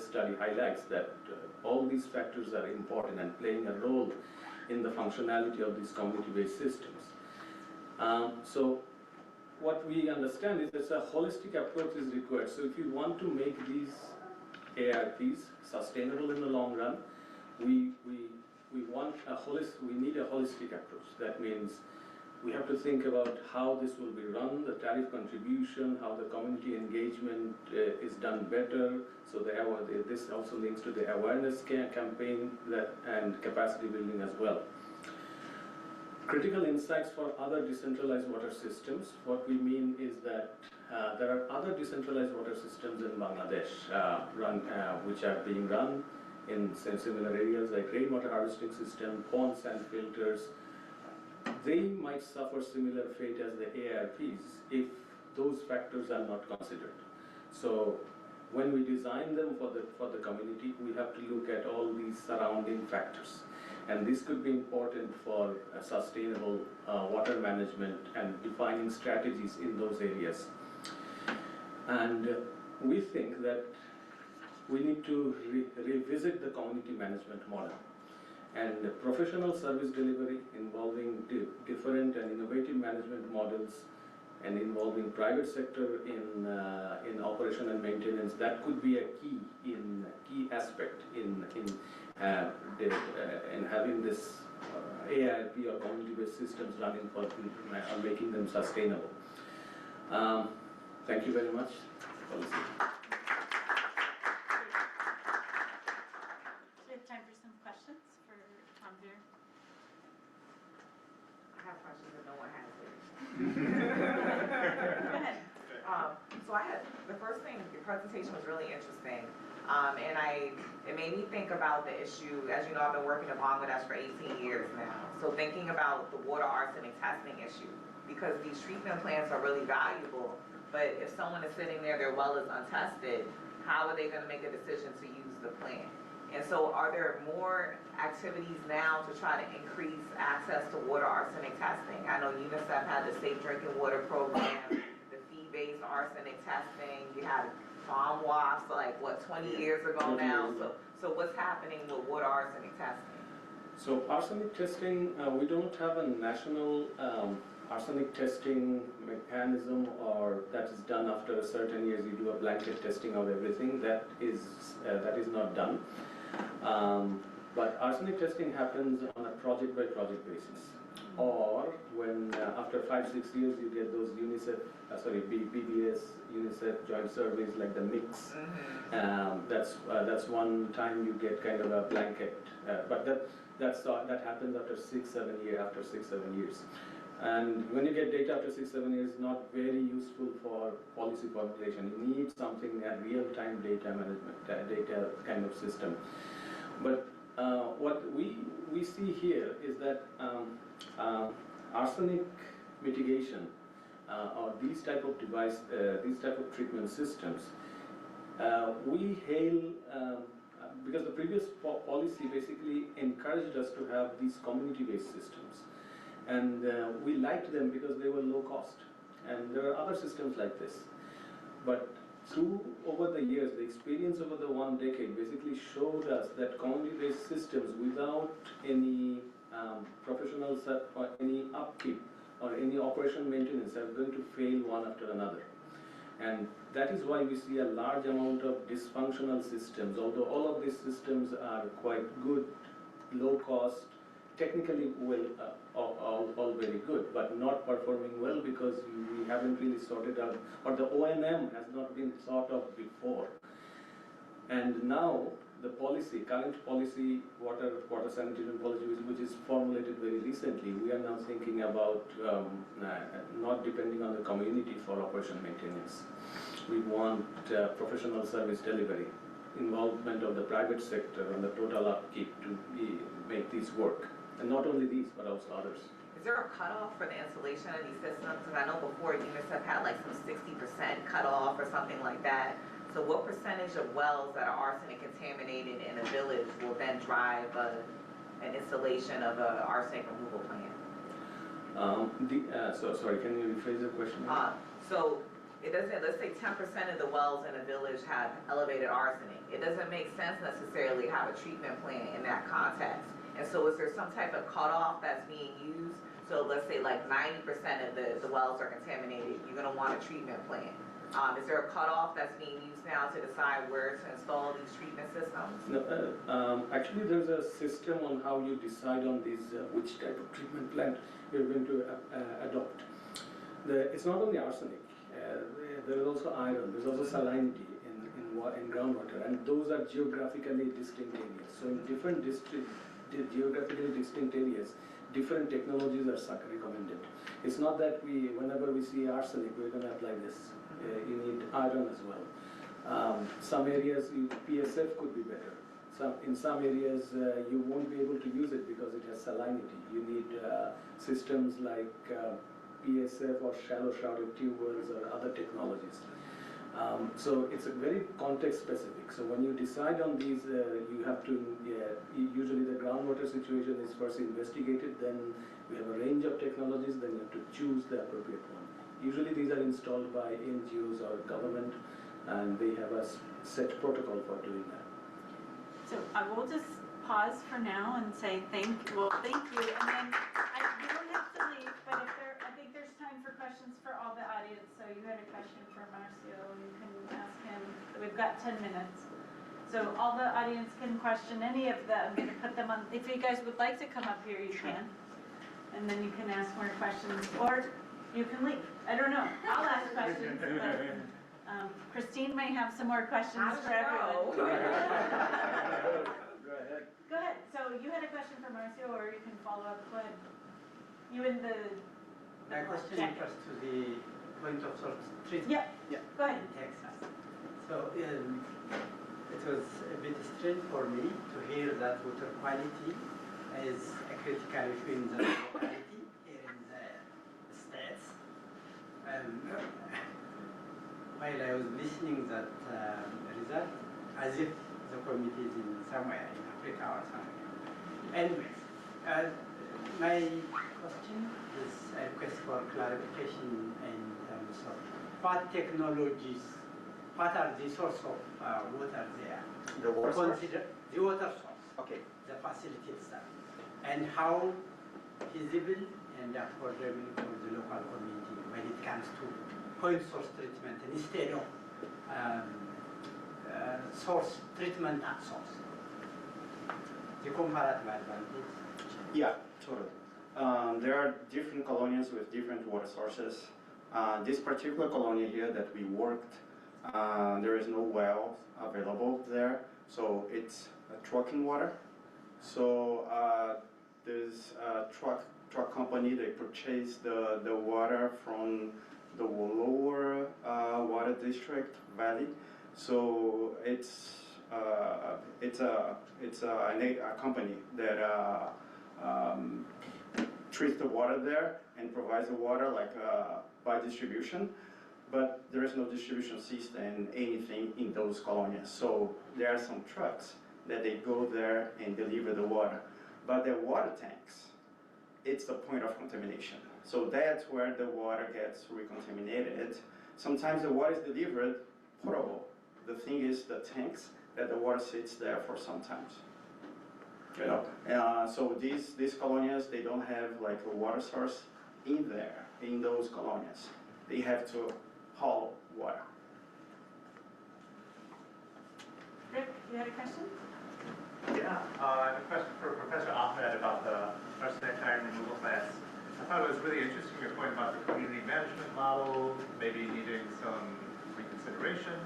study highlights that all these factors are important and playing a role in the functionality of these community-based systems. So what we understand is that a holistic approach is required. So if you want to make these ARPs sustainable in the long run, we need a holistic approach. That means we have to think about how this will be run, the tariff contribution, how the community engagement is done better. So this also links to the awareness campaign and capacity building as well. Critical insights for other decentralized water systems. What we mean is that there are other decentralized water systems in Bangladesh which are being run in similar areas like rainwater harvesting system, pond sand filters. They might suffer similar fate as the ARPs if those factors are not considered. So when we design them for the community, we have to look at all these surrounding factors. And this could be important for sustainable water management and defining strategies in those areas. And we think that we need to revisit the community management model. And professional service delivery involving different and innovative management models and involving private sector in operation and maintenance, that could be a key aspect in having this ARP or community-based systems running for making them sustainable. Thank you very much for listening. We have time for some questions for Tanvir. I have questions that no one has. Go ahead. So the first thing, your presentation was really interesting. And it made me think about the issue, as you know, I've been working in Bangladesh for 18 years now. So thinking about the water arsenic testing issue, because these treatment plants are really valuable, But if someone is sitting there, their well is untested, how are they gonna make a decision to use the plant? And so are there more activities now to try to increase access to water arsenic testing? I know UNICEF had the Safe Drinking Water Program, the fee-based arsenic testing, you had farm WAFs, like, what, 20 years ago now? So what's happening with water arsenic testing? So arsenic testing, we don't have a national arsenic testing mechanism, or that is done after a certain years. You do a blanket testing of everything. That is not done. But arsenic testing happens on a project by project basis, or when after 5-6 years you get those UNICEF, BBS, UNICEF joint surveys like the mix. That's one time you get kind of a blanket, but that happens after 6-7 years. After 6-7 years. And when you get data after 6-7 years, not very useful for policy formulation. You need something, a real-time data management, data kind of system. But what we see here is that arsenic mitigation or these type of these type of treatment systems, we hail because the previous policy basically encouraged us to have these community-based systems. And we liked them because they were low cost. And there are other systems like this. But over the years, the experience over the 1 decade basically showed us that community-based systems without any professional or any upkeep or any operation maintenance are going to fail one after another. And that is why we see a large amount of dysfunctional systems, although all of these systems are quite good, low cost, technically well, all very good, but not performing well because we haven't really sorted out, or the O&M has not been thought of before. And now the policy, current policy, water sanitation policy, which is formulated very recently, we are now thinking about not depending on the community for operation maintenance. We want professional service delivery, involvement of the private sector on the total upkeep to make these work. And not only these, but also others. Is there a cutoff for the installation of these systems? Because I know before UNICEF had like some 60% cutoff or something like that. So what percentage of wells that are arsenic contaminated in a village will then drive an installation of an arsenic removal plant? Sorry, can you rephrase the question? So it doesn't, let's say 10% of the wells in a village have elevated arsenic. It doesn't make sense necessarily to have a treatment plant in that context. And so is there some type of cutoff that's being used? So let's say like 90% of the wells are contaminated, you're gonna want a treatment plant. Is there a cutoff that's being used now to decide where to install these treatment systems? No, actually there's a system on how you decide on these, which type of treatment plant you're going to adopt. It's not only arsenic, there is also iron, there's also salinity in groundwater, and those are geographically distinct areas. So in different geographically distinct areas, different technologies are recommended. It's not that whenever we see arsenic, we're going to apply this. You need iron as well. Some areas, PSF could be better. In some areas, you won't be able to use it because it has salinity. You need systems like PSF or shallow shrouded tube wells or other technologies. So it's a very context specific. So when you decide on these, you have to, usually the groundwater situation is first investigated, then we have a range of technologies, then you have to choose the appropriate one. Usually these are installed by NGOs or government, and they have a set protocol for doing that. So I will just pause for now and say thank you, and then you don't have to leave, but I think there's time for questions for all the audience. So you had a question for Marcio, you can ask him. We've got 10 minutes. So all the audience can question any of them. I'm going to put them on. If you guys would like to come up here, you can. And then you can ask more questions, or you can leave. I don't know. I'll ask questions. But, Christine may have some more questions for everyone. Go ahead. Go ahead. So you had a question for Marcio, or you can follow up. Go ahead. You in the My question refers to the point-of-use treatment. Yeah. Go ahead. In Texas. So it was a bit strange for me to hear that water quality is a critical issue in the locality here in the states. while I was listening that result, as if the committee is in somewhere in Africa or somewhere. Anyways, my question is a request for clarification in terms of what technologies, what are the source of water there? The water source? The water source. Okay. The facility itself. And how feasible and affordable for the local community when it comes to point source treatment instead of source treatment at source. The comparative advantage. Yeah, totally. There are different colonias with different water sources. This particular colonia here that we worked, there is no well available there, so it's trucking water. So there's a truck company, they purchase the water from the lower water district valley. So it's a company that treats the water there and provides the water like by distribution, but there is no distribution system, anything in those colonias. So there are some trucks that they go there and deliver the water. But the water tanks, it's the point of contamination. So that's where the water gets recontaminated. Sometimes the water is delivered potable. The thing is the tanks that the water sits there for sometimes. You know, so these colonias, they don't have like a water source in there, in those colonias. They have to haul water. Rick, you had a question? Yeah, I have a question for Professor Ahmed about the arsenic-iron removal plants. I thought it was really interesting your point about the community management model, maybe needing some reconsideration.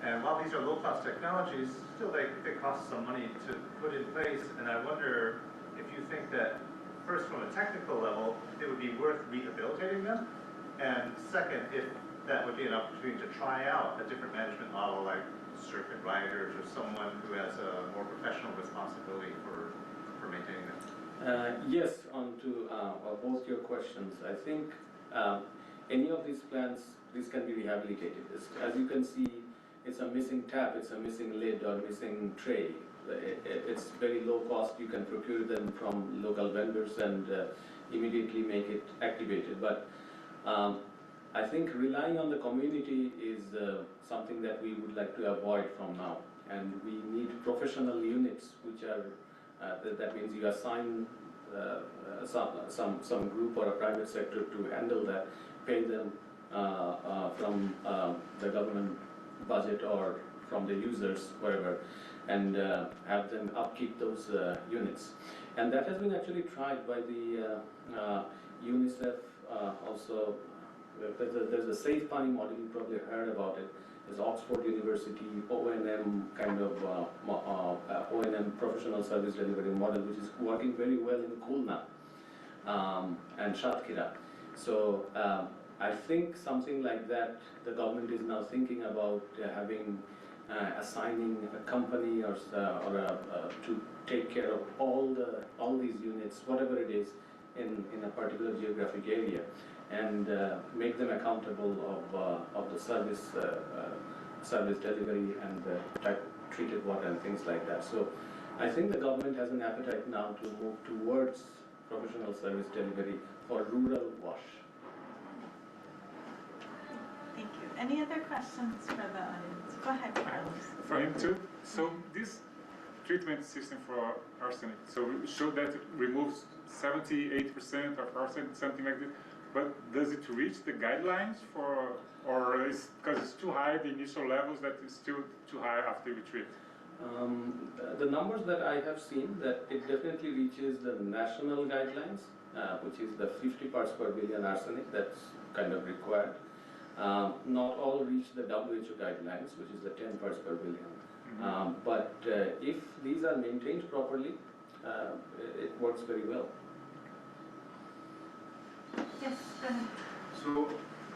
And while these are low-cost technologies, still they cost some money to put in place. And I wonder if you think that, first, from a technical level, it would be worth rehabilitating them. And second, if that would be an opportunity to try out a different management model like circuit riders or someone who has a more professional responsibility for maintaining them. Yes, on to both your questions. I think any of these plants, this can be rehabilitated. As you can see, it's a missing tap, it's a missing lid or missing tray. It's very low cost. You can procure them from local vendors and immediately make it activated. But I think relying on the community is something that we would like to avoid from now. And we need professional units, which are, that means you assign some group or a private sector to handle that, pay them from the government budget or from the users, wherever, and have them upkeep those units. And that has been actually tried by the UNICEF also. There's a safe money model, you probably heard about it. There's Oxford University O&M kind of O&M professional service delivery model, which is working very well in Khulna and Shatkhira. So I think something like that, the government is now thinking about assigning a company or to take care of all these units, whatever it is, in a particular geographic area, and make them accountable of the service delivery and the type of treated water and things like that. So I think the government has an appetite now to move towards professional service delivery for rural WaSH. Thank you. Any other questions for the audience? Go ahead, Carlos. For him too. So this treatment system for arsenic, so we showed that it removes 78% of arsenic, something like that. But does it reach the guidelines for, or is because it's too high, the initial levels, that is still too high after we treat? The numbers that I have seen, that it definitely reaches the national guidelines, which is the 50 parts per billion arsenic that's kind of required. Not all reach the WHO guidelines, which is the 10 parts per billion. Mm-hmm. But if these are maintained properly, it works very well. Yes, go ahead. So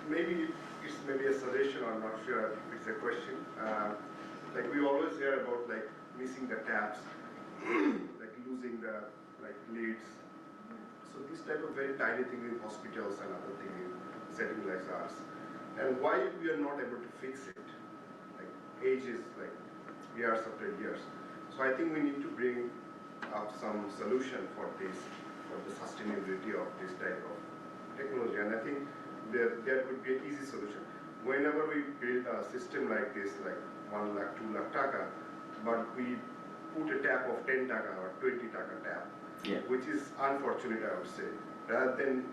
maybe it's maybe a suggestion, or not sure if it's a question. Like we always hear about like missing the taps, like losing the leads. So this type of very tiny thing in hospitals and other thing in setting like ours. and why we are not able to fix it. Like age is like years after years. So I think we need to bring up some solution for this, for the sustainability of this type of technology. And I think there could be an easy solution. Whenever we build a system like this, like 1 lakh, 2 lakh taka, but we put a tap of 10 taka or 20 taka tap, which is unfortunate, I would say, rather than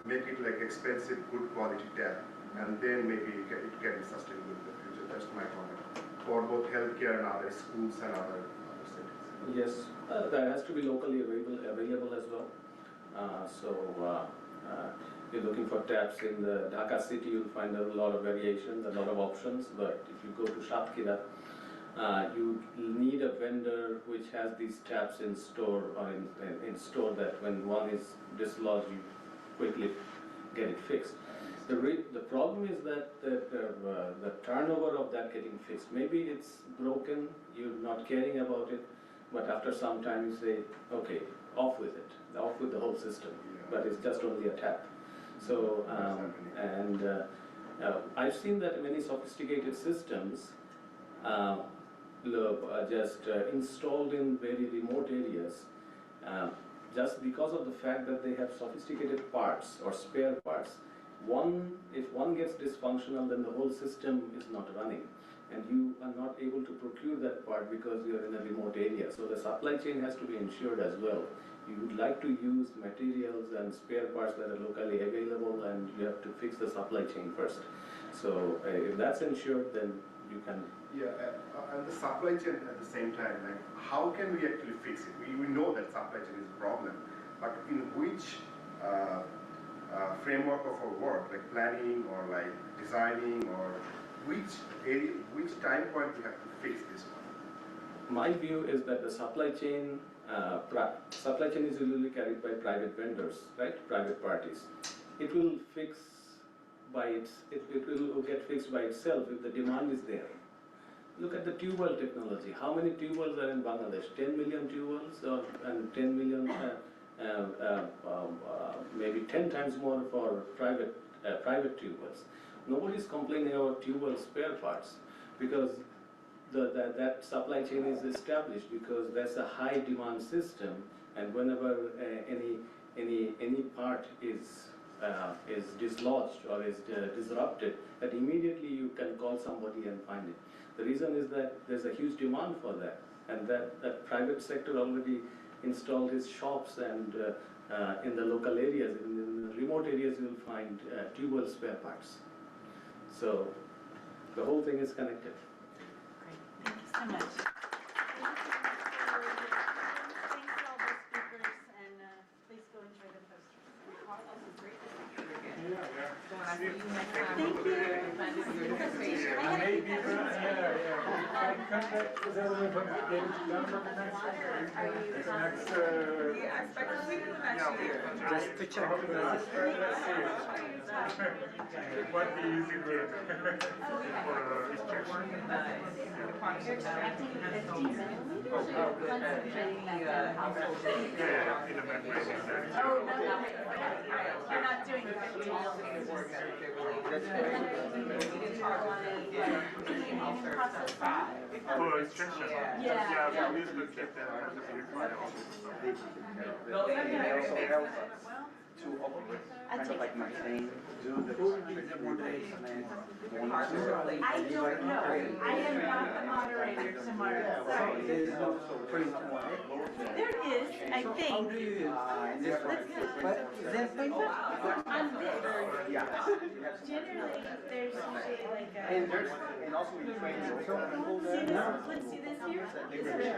make it like expensive, good quality tap, and then maybe it can be sustainable in the future. That's my comment. For both healthcare and other schools and other settings. Yes, that has to be locally available as well. You're looking for taps in the Dhaka city, you'll find a lot of variations, a lot of options, but if you go to Shapkira, you need a vendor which has these taps in store or in store that when one is dislodged, you quickly get it fixed. The problem is that the turnover of that getting fixed, maybe it's broken, you're not caring about it, but after some time you say, okay, off with it, off with the whole system, but it's just only a tap. So, I've seen that many sophisticated systems just installed in very remote areas, just because of the fact that they have sophisticated parts or spare parts. If one gets dysfunctional, then the whole system is not running, and you are not able to procure that part because you are in a remote area. So the supply chain has to be ensured as well. You would like to use materials and spare parts that are locally available, and you have to fix the supply chain first. So if that's ensured, then you can. Yeah, and the supply chain at the same time, like how can we actually fix it? We know that supply chain is a problem, but in which framework of our work, like planning or like designing, or which time point we have to fix this one? My view is that the supply chain is usually carried by private vendors, right? Private parties. It will fix it will get fixed by itself if the demand is there. Look at the tube well technology. How many tube wells are in Bangladesh? 10 million tube wells, and 10 million, maybe 10 times more for private tube wells. Nobody is complaining about tube well spare parts because that supply chain is established because that's a high demand system, and whenever any part is dislodged or is disrupted, that immediately you can call somebody and find it. The reason is that there's a huge demand for that, and that private sector already installed his shops, and in the local areas, in the remote areas, you'll find tube well spare parts. So the whole thing is connected. Thank you so much. Thanks to all the speakers, and please go enjoy the posters. Just to check. It might be easy for restriction. You're extracting 15 milliliters, or you're concentrating that down? Yeah, in the membrane. Oh, no, you're not doing 15 milliliters. Oh, extraction. Yeah, we used to get that as a purifier also. They also help us to kind of like maintain, do the moderation and monitoring. I don't know. I am not the moderator tomorrow. Sorry. There is, I think. How do you in this one? But On this, generally, there's usually like a. And also we train See this? Let's see this here. This is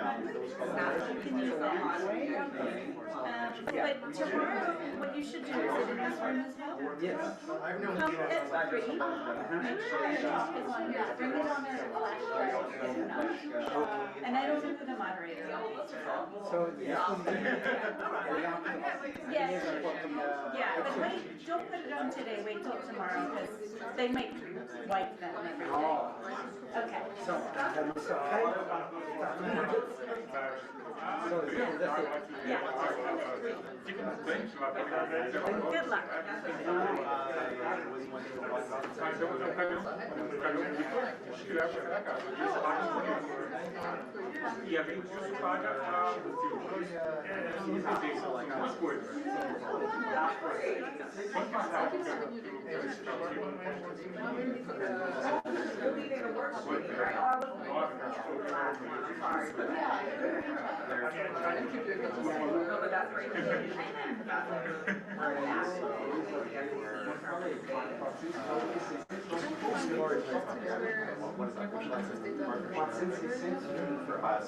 you can use that. But tomorrow, what you should do is sit in this room as well. Yes. Come at 3. Make sure your talk is on yours. Bring it on there. And I don't know who the moderator is. So this will be Yes. Yeah, but wait, don't put it on today. Wait till tomorrow, because They might wipe them every day. Okay. Good luck. E além disso, paga algumas coisas. Quanto mais rápido for us,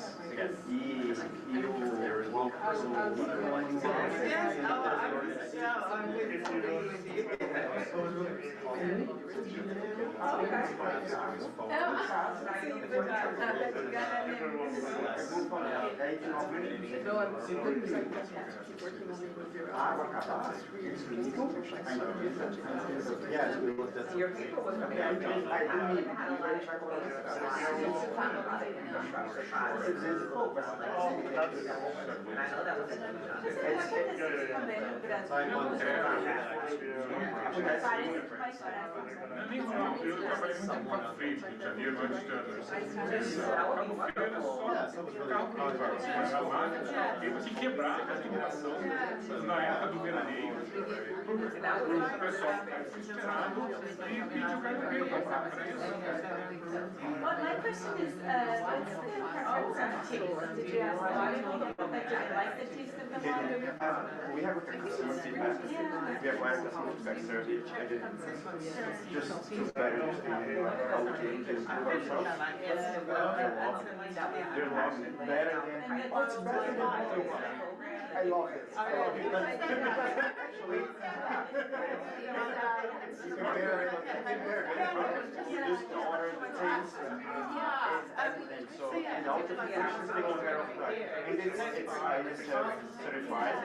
Your paper was from temos que quebrar a iluminação na época do veraneio. O pessoal está desesperado e pediu para Well, my question is, what's the preference of taste? Did you ask a lot of people that didn't like the taste of the water? we have like a customer feedback. We have like customer feedback survey. I did just to better understand how we can take care of ourselves. They're loving it better than oh, it's better than other one. I love it. I love it. Because actually, you compare just the order, the taste, and everything. So, and all the functions they compare of that. And it's ISO certified,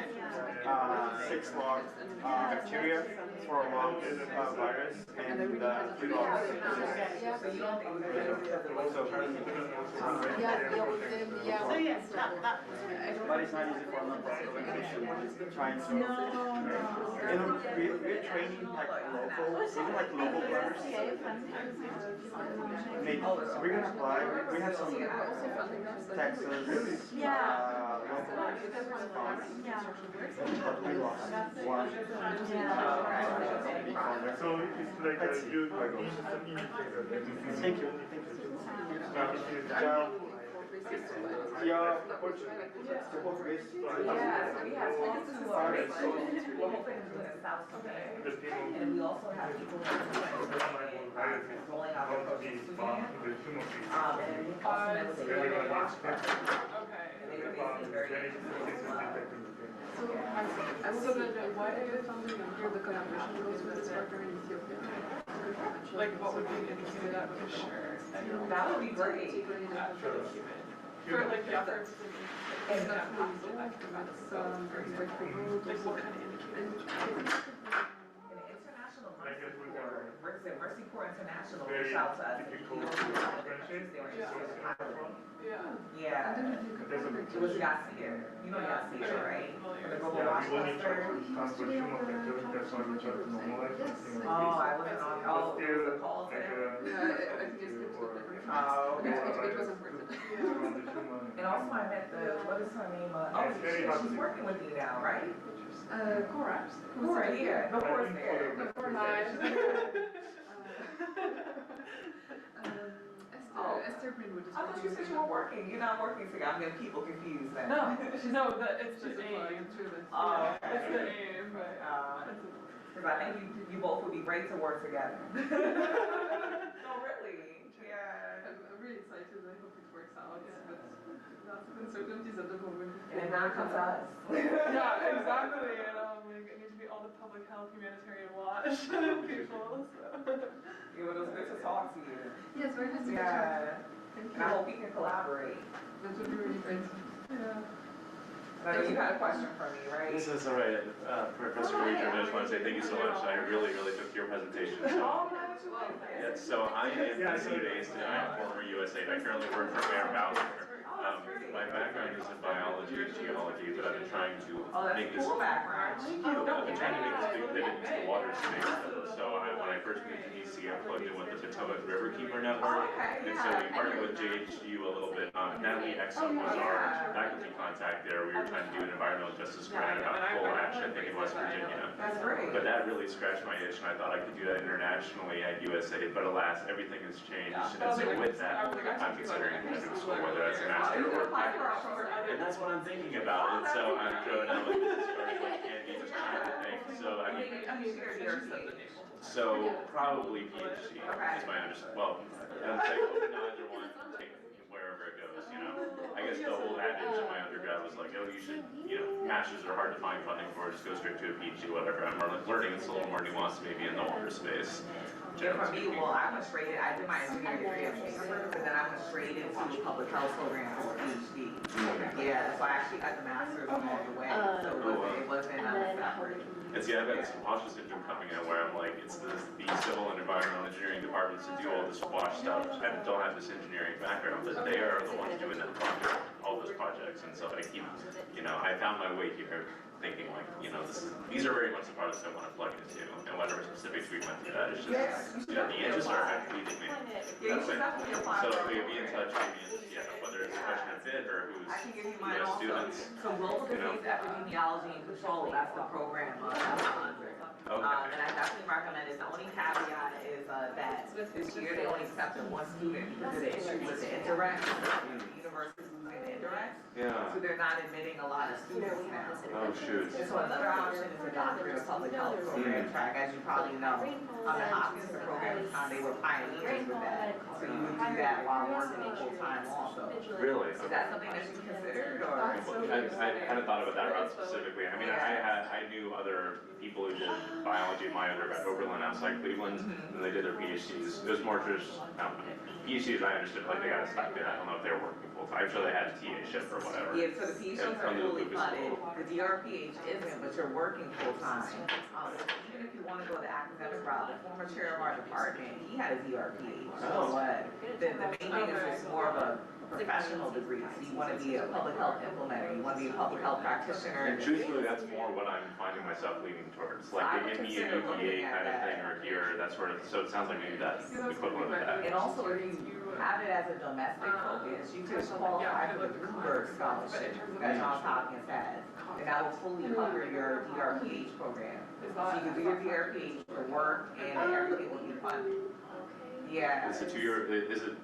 6 log bacteria, 4 log virus, and 3 log. But it's not easy for non-profit organization trying to. You know, we're training like local, even like local planners. We're gonna apply. We have some Texas local funds, but we lost one. So it's like a you indicator. Thank you. Português. Yeah, we have all two already. We're hoping to do it in South Sudan. And we also have people who are rolling out their projects to Sudan. And we also met with the WaSHmobile. Okay. And they were very interested as well. So then why are you funding here the collaboration goes with this partner in Ethiopia? Like what would be interesting in that for sure? That would be great. For like the efforts and like what kind of indicators? Mercy Corps International reached out to us. Yeah. It was Yasir. You know Yasir, right? The global WaSHmobile. Oh, I wasn't on. Oh, it was a call there. Oh, okay. It was important. And also I met the, what is her name? Oh, she's working with you now, right? Correct. Cora, yeah. No, Cora's there. Esther Greenwood. I thought you said you were working. You're not working together. I'm getting people confused then. No, it's the aim. Oh, it's the aim, right? Because I think you both would be great to work together. No, really. Yeah. I'm really excited. I hope it works out. But lots of uncertainties at the moment. And now it comes to us. Yeah, exactly. And like, it needs to be all the public health, humanitarian watch people. So. It was good to talk to you. Yes, very nice to meet you. Yeah. And I hope we can collaborate. That would be really great. Yeah. So you had a question for me, right? This is all right. Professor Burgess, I just want to say thank you so much. I really, really took your presentation. Oh, So I am DC-based and I'm former USAID. I currently work for Mayor Bowser. My background is in biology and geology, but I've been trying to make this. background. I've been trying to make this big pivot into the water space. So when I first moved to DC, I plugged in with the Potomac River Keeper Network, and so we partnered with JHU a little bit. Natalie Exum was our faculty contact there. We were trying to do an environmental justice grant about coal ash, I think in West Virginia. That's great. But that really scratched my itch, and I thought I could do that internationally at USAID. But alas, everything has changed, and so with that, I'm considering graduate school, whether that's a master or and that's what I'm thinking about. And so I'm throwing out like this starting like candy, just trying to think. So I mean, so probably PhD is my understanding. Well, I'm saying either one, take wherever it goes. You know, I guess the whole adage in my undergrad was like, oh, you should, you know, masters are hard to find funding for. Just go straight to a PhD, whatever. I'm learning it's a little more nuanced, maybe in the water space. Yeah, for me, well, I went straight in, I did my engineering degree at Stanford, and then I went straight into a public health program for a PhD. Yeah, so I actually got the master's along the way, so it wasn't separate. And see, I've got this imposter syndrome coming in where I'm like, it's the civil and environmental engineering departments that do all this WaSH stuff and don't have this engineering background, but they are the ones doing that project, all those projects. And so I keep, you know, I found my way here thinking like, you know, these are very much the projects I want to plug into, and whatever specific treatment to that is just, you know, the interests are feeding me. That's it. So maybe be in touch, maybe, whether it's a question of fit or who's, I can give you mine also. students. So global disease epidemiology and control, that's the program. Okay. And I definitely recommend it. The only caveat is that this year they only accepted one student because of the issue with the indirect. The university's losing the indirect. Yeah. So they're not admitting a lot of students now. Oh, shoot. And so another option is the doctorate of public health program track. As you probably know, on the Hopkins program, they were pioneers with that. So you would do that while working full time also. Really? Is that something that you considered, or? I hadn't thought about that route specifically. I mean, I knew other people who did biology in my undergrad, Oberlin outside Cleveland, and they did their PhDs. It was more just PhDs. I understood like they got a stipend. I don't know if they were working full time. I'm sure they had a TA ship or whatever. Yeah, so the PhDs are fully funded. The DRPH isn't, but you're working full time. Even if you want to go the academic route, the former chair of our department, he had a DRPH. So the main thing is it's more of a professional degree. So you want to be a public health implementer, you want to be a public health practitioner. And truthfully, that's more what I'm finding myself leaning towards. Like they give me a UPA kind of thing or here, that sort of, so it sounds like maybe that's equivalent of that. And also if you have it as a domestic focus, you could qualify for the Bloomberg scholarship that Johns Hopkins has. And that will fully cover your DRPH program. So you can do your DRPH, your work, and everything will be funded. Yeah. Is it 2 year?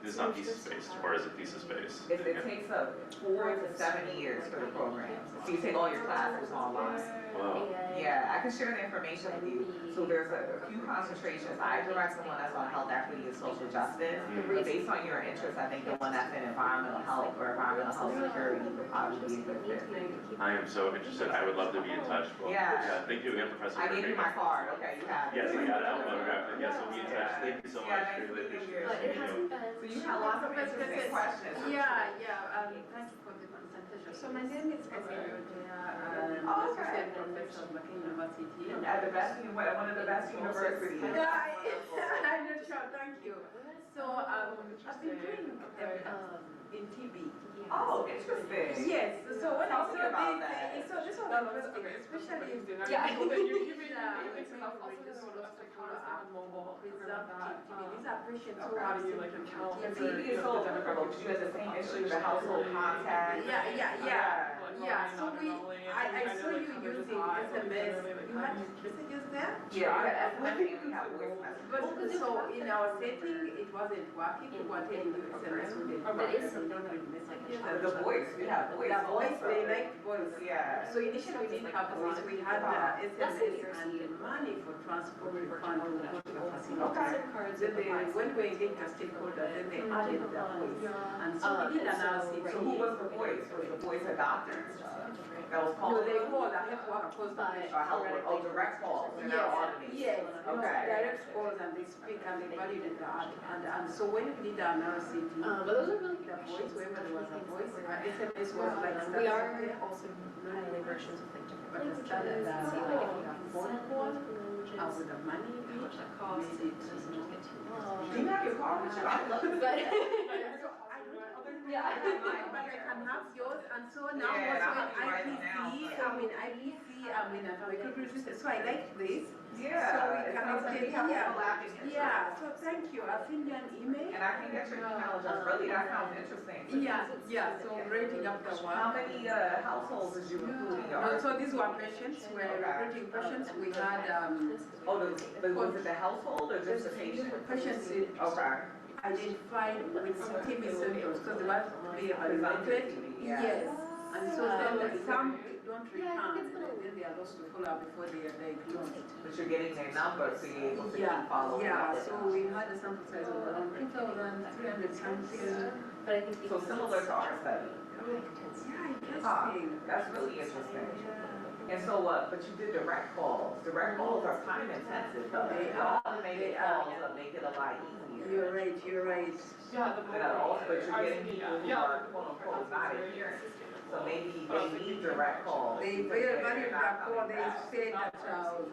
It's not thesis based, or is it thesis based? It takes up 4 to 7 years for the program. So you take all your classes online. Wow. Yeah, I can share the information with you. So there's a few concentrations. I direct the one that's on health equity and social justice. But based on your interest, I think the one that's in environmental health or environmental health security would probably be a good fit. I am so interested. I would love to be in touch. Well, thank you again, Professor. I gave you my card. Okay, you have it. Yes, I got it. I'll photograph it. Yes, we'll be in touch. Thank you so much. Really appreciate it. So you have lots of interesting questions. Thank you for the presentation. So my name is Associate Professor of University. At the best, one of the best universities. I'm not sure, thank you. So I've been doing in TB. Oh, interesting. Yes, so when I saw this, so this was interesting, especially these are patients who how do you like account for TB is so difficult. You have the same issue, the household contact. So I saw you using SMS. You had messages there? Yeah, we had SMS and we have voice messages. But so in our setting, it wasn't working. We were telling you SMS wouldn't work. They don't read messages. The voice, we have voice. The voice, they liked voice. Yeah. So initially we didn't have voice. We had SMS and money for transport refund to the facility. Then when we engaged the stakeholders, then they added the voice. And so we did analysis. So who was the voice? Was the voice a doctor? That was called? No, they called a health worker, post direct calls. Yes, okay. Direct calls and they speak and they validated that. And so when we did the analysis, but those are really the voice, wherever there was a voice, SMS was like we are also highlighting versions of like different but the languages. standard See like if you have phone call, languages, with the money, how much that costs, it doesn't just get too long. Do you wrong with you? I love it. But, Yeah, I did mine, but I can have yours, and so now Yeah, and also I'm in happy right now, IPC, but- I mean, IPC, I mean, microbiologist, so I like this. Yeah, So we it can sounds like we extend, have yeah, overlapping interests. yeah, so thank you, I'll send you an email. And I can get your email address, really, that sounds interesting. So Yeah, so rating up the work. how many households did you include in your? No, so these were patients, we're recruiting patients, we had, Oh, was it the household or just the patient? patients Okay. identified with TB symptoms, because they must be evaluated. Yeah. Yes, and so some don't return, then they are lost to follow up before they are diagnosed. But you're getting their number, so you're able to keep Yeah, following yeah, up with so them. we had a sample size of around 2,300 something. but I think. So similar to our study. Yeah, Huh, interesting. that's really interesting. And so what, but you did direct calls. Direct calls are time intensive, though. They The are, automated they are. calls will make it a lot easier. You're right, you're right. Yeah, the And also, but you're getting people who yeah. are quote unquote not adherent. So maybe they need direct calls. They very value that call, they say that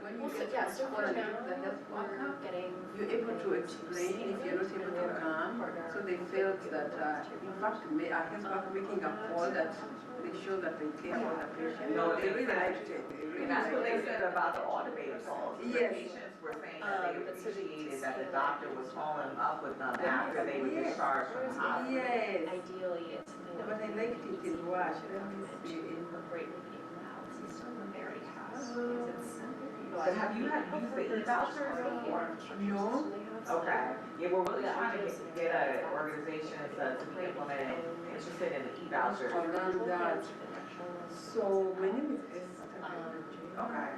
when you get Yeah, so for on example, the health worker, getting. you're able to explain if you're not able to come. So they felt that, in fact, a health worker making a call that they show that they care for the patient. No, They really liked it. They really And that's what liked they it. said about the automated calls. The Yes. patients were saying that they appreciated that the doctor was following up with them after they were discharged from the hospital. Yes. Ideally, it's something that. But I liked it in WaSH. Let me see. Incorporate with the analysis they already have. But have you had used the E-Vouchers before? No. Okay. Yeah, we're really trying to get an organization to be implemented, interested in the E-Vouchers. Around that. So my name is Esther. Okay.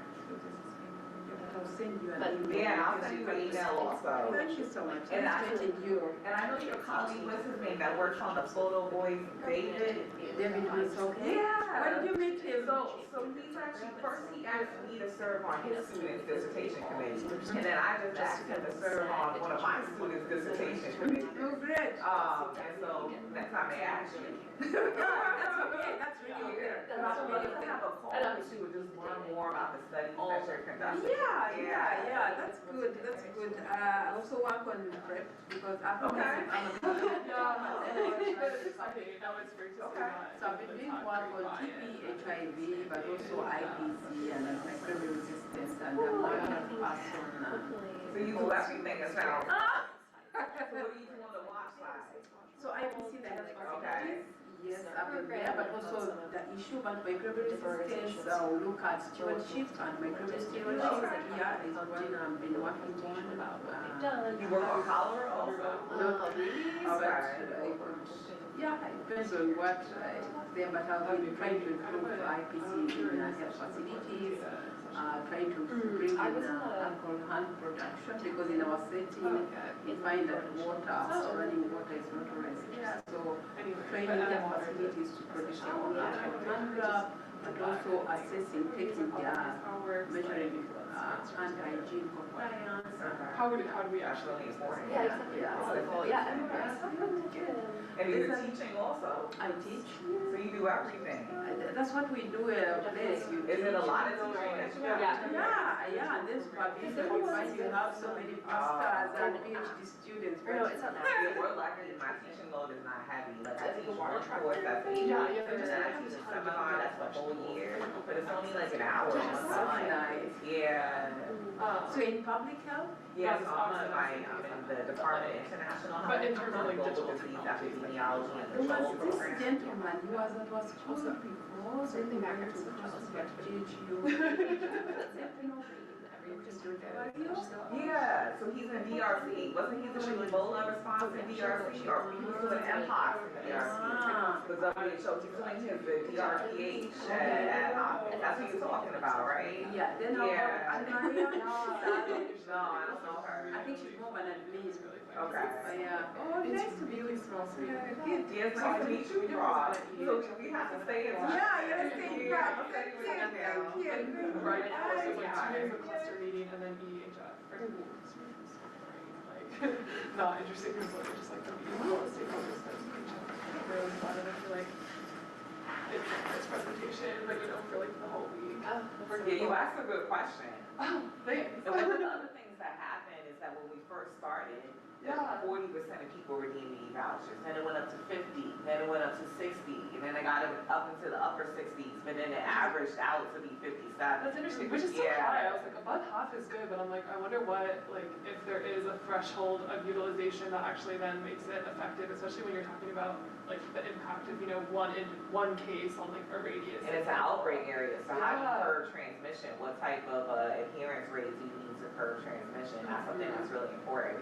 I'll send you an email. Yeah, I'll send you an email also. Thank you so much. And Nice meeting you. And I know your colleague, what's his name, that works on the photo boys, David? David Winslow. Yeah. When did you meet him? So he's actually, first he asked me to serve on his student's dissertation committee. And then I just asked him to serve on one of my students' dissertation committee. Oh, great. And so next time they ask you. That's okay. That's really okay. I'd love to have a call with you and just learn more about the studies that you're conducting. Yeah, that's good, that's good. I also work on PrEP because I'm a So I've been doing work on TB, HIV, but also IPC and microbial resistance and I'm working on person. So you do everything as well. So what do you do on the watch side? So IPC, the health Okay. facilities, yes, I've been there, but also the issue about microbial resistance, look at stewardship and microbial stewardship. Yeah, is one I've been working on. You work on cholera also? Not really, but yeah, it depends on what there, but I've been trying to improve IPC in health facilities, trying to bring in alcohol hand production, because in our setting, we find that running water is not always there, so training health facilities to produce their own alcohol, but also assessing, taking measuring hand hygiene compliance. How do we actually? Yeah, exactly. And you're teaching also? I teach. So you do everything? That's what we do at our place. Is it a lot of teaching that you have? Yeah, and then supervision, you find you have so many masters and PhD students. No, it's not that. Yeah, we're lucky, my teaching load is not heavy. Like I teach one course that's 8 weeks, and then I teach a seminar that's a whole year, but it's only like an hour one So time. nice. Yeah. So in public health? Yes, I'm in the Department of International Health. But in terms of like Global Disease Epidemiology and There Control was this Program. gentleman, he was at our school before, so he went to teach you. Yeah, so he's in DRC. Wasn't he doing Ebola response in DRC? Or he was doing mpox in DRC? The WHO, he's doing his DRPH at Hopkins. That's what you're talking about, right? Yeah, then Maria. No, I don't know her. I think she's more of an administrator. Okay. Yeah. Oh, nice to meet you. Yes, nice to meet you, Rob. So we have to stay in touch. Yeah, you're staying in touch. Thank you. Right, so like 2 days of cluster meeting and then EHF. Like, not interesting because like just like the meeting all the stakeholders presentation. Really fun and I feel like it's a nice presentation, but you know, for like the whole week. Yeah, you asked a good question. Oh, thanks. And one of the other things that happen is that when we first started, Yeah. 40% of people redeemed the E-Vouchers, then it went up to 50, then it went up to 60, and then it got up into the upper 60s, but then it averaged out to be 57. That's interesting, which is so high. I was like, above half is good, but I'm like, I wonder what, like, if there is a threshold of utilization that actually then makes it effective, especially when you're talking about, like, the impact of, you know, one case on, like, a radius. And it's an outbreak area, so how do you curb transmission? What type of adherence rate do you need to curb transmission? That's something that's really important.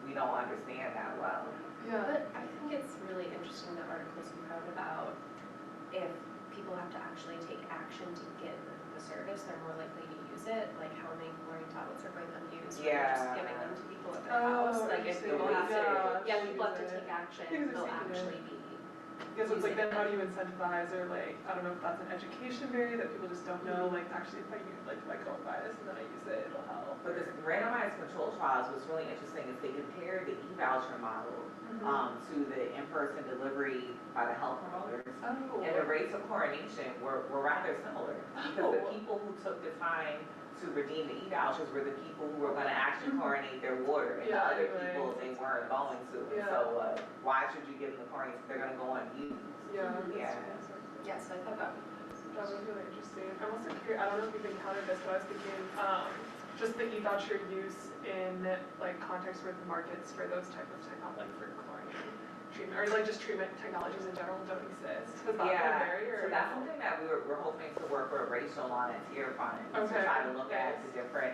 We don't understand that well. Yeah. But I think it's really interesting the articles you wrote about if people have to actually take action to get the service, they're more likely to use it, like how many chlorine tablets are going unused, or you're just giving them to people at their house. Like if people have to, people have to take action, they'll actually be. Yeah, so it's like, then how do you incentivize, or like, I don't know if that's an education barrier that people just don't know, like, actually, if I go and buy this and then I use it, it'll help. But this randomized control trials, what's really interesting is they compared the E-Voucher model to the in-person delivery by the health promoters. And the rates of chlorination were rather similar, because the people who took the time to redeem the E-Vouchers were the people who were going to actually chlorinate their water, and the other people, they weren't going to. So why should you give them the chlorine if they're going to go unused? Yes, I thought that was really interesting. I'm also curious, I don't know if you've encountered this, but I was thinking, just the E-Voucher use in, like, context with markets for those type of technology, like for chlorine treatment, or like just treatment technologies in general don't exist. Has that been a barrier? So that's something that we're hoping to work with Rachel on at Tier Fund, to try to look at the different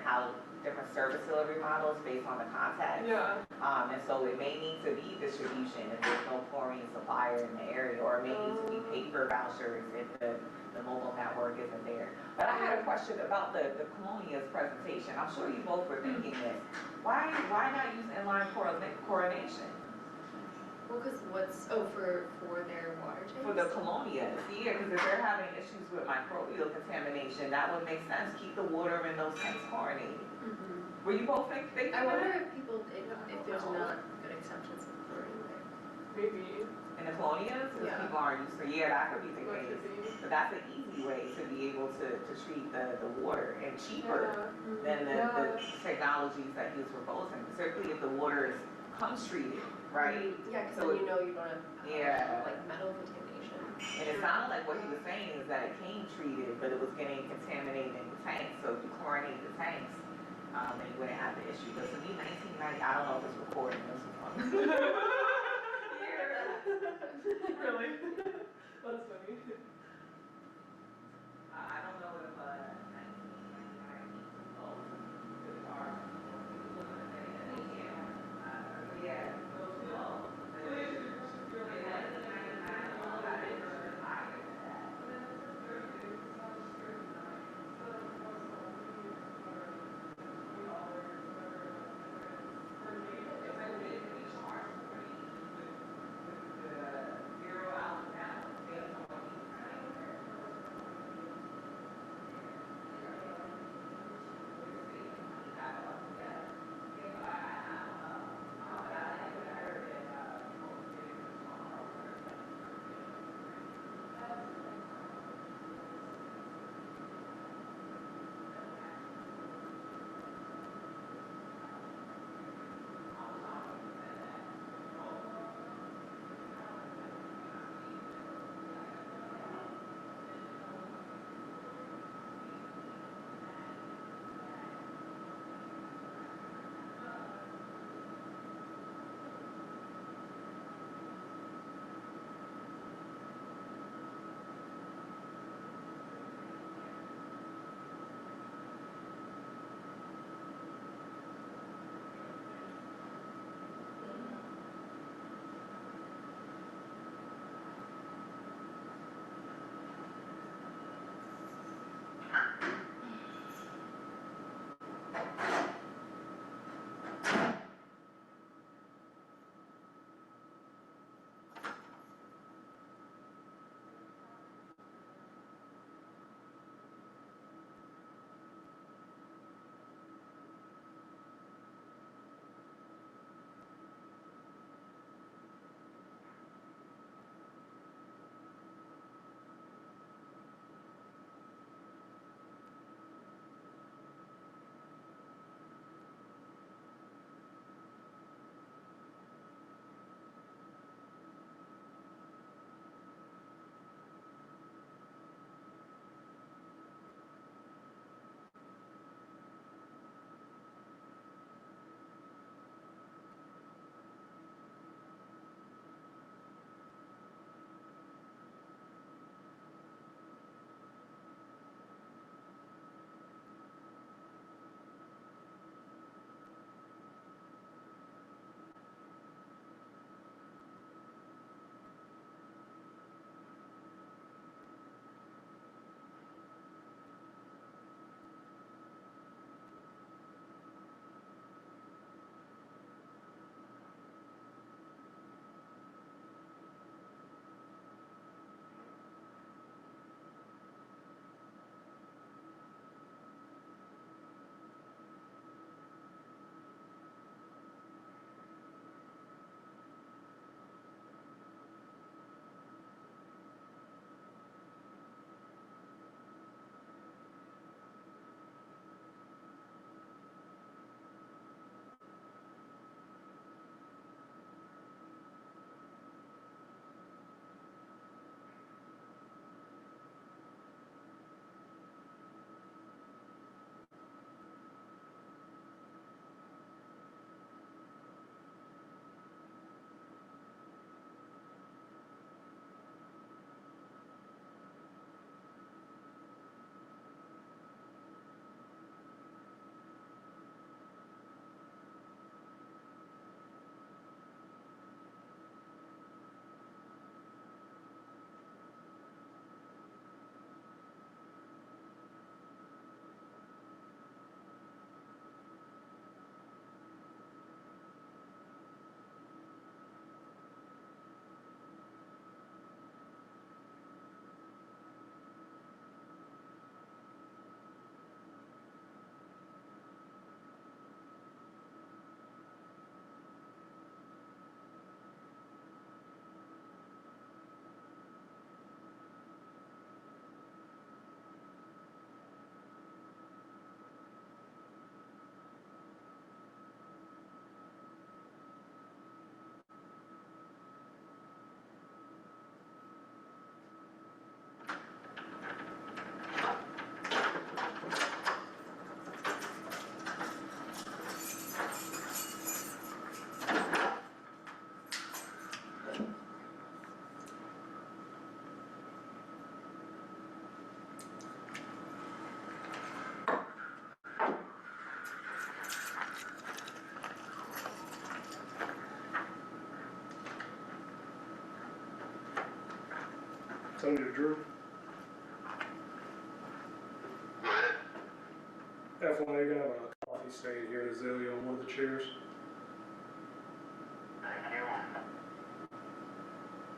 service delivery models based on the context. And so it may need to be distribution if there's no chlorine supplier in the area, or it may need to be paper vouchers if the mobile network isn't there. But I had a question about the Colonias presentation. I'm sure you both were thinking this. Why not use inline chlorination? Well, because for their water tanks? For the Colonias, because if they're having issues with microbial contamination, that would make sense. Keep the water in those tanks chlorinated. Were you both thinking I wonder if people, if there's not good acceptance of chlorine there. Maybe. In the Colonias, because people aren't used to, that could be the case. But that's an easy way to be able to treat the water, and cheaper than the technologies that he was proposing, particularly if the water comes treated, right? Yeah, because then you know you don't have like metal contamination. And it sounded like what he was saying is that it came treated, but it was getting contaminated in the tanks. So if you chlorinate the tanks, then you wouldn't have the issue. But to me, 1990, I don't know if it's recording this one. Really? That's funny. I don't know if 1999 people are. Tony to Drew. F1, you're gonna have a coffee stain here at Azalea on one of the chairs.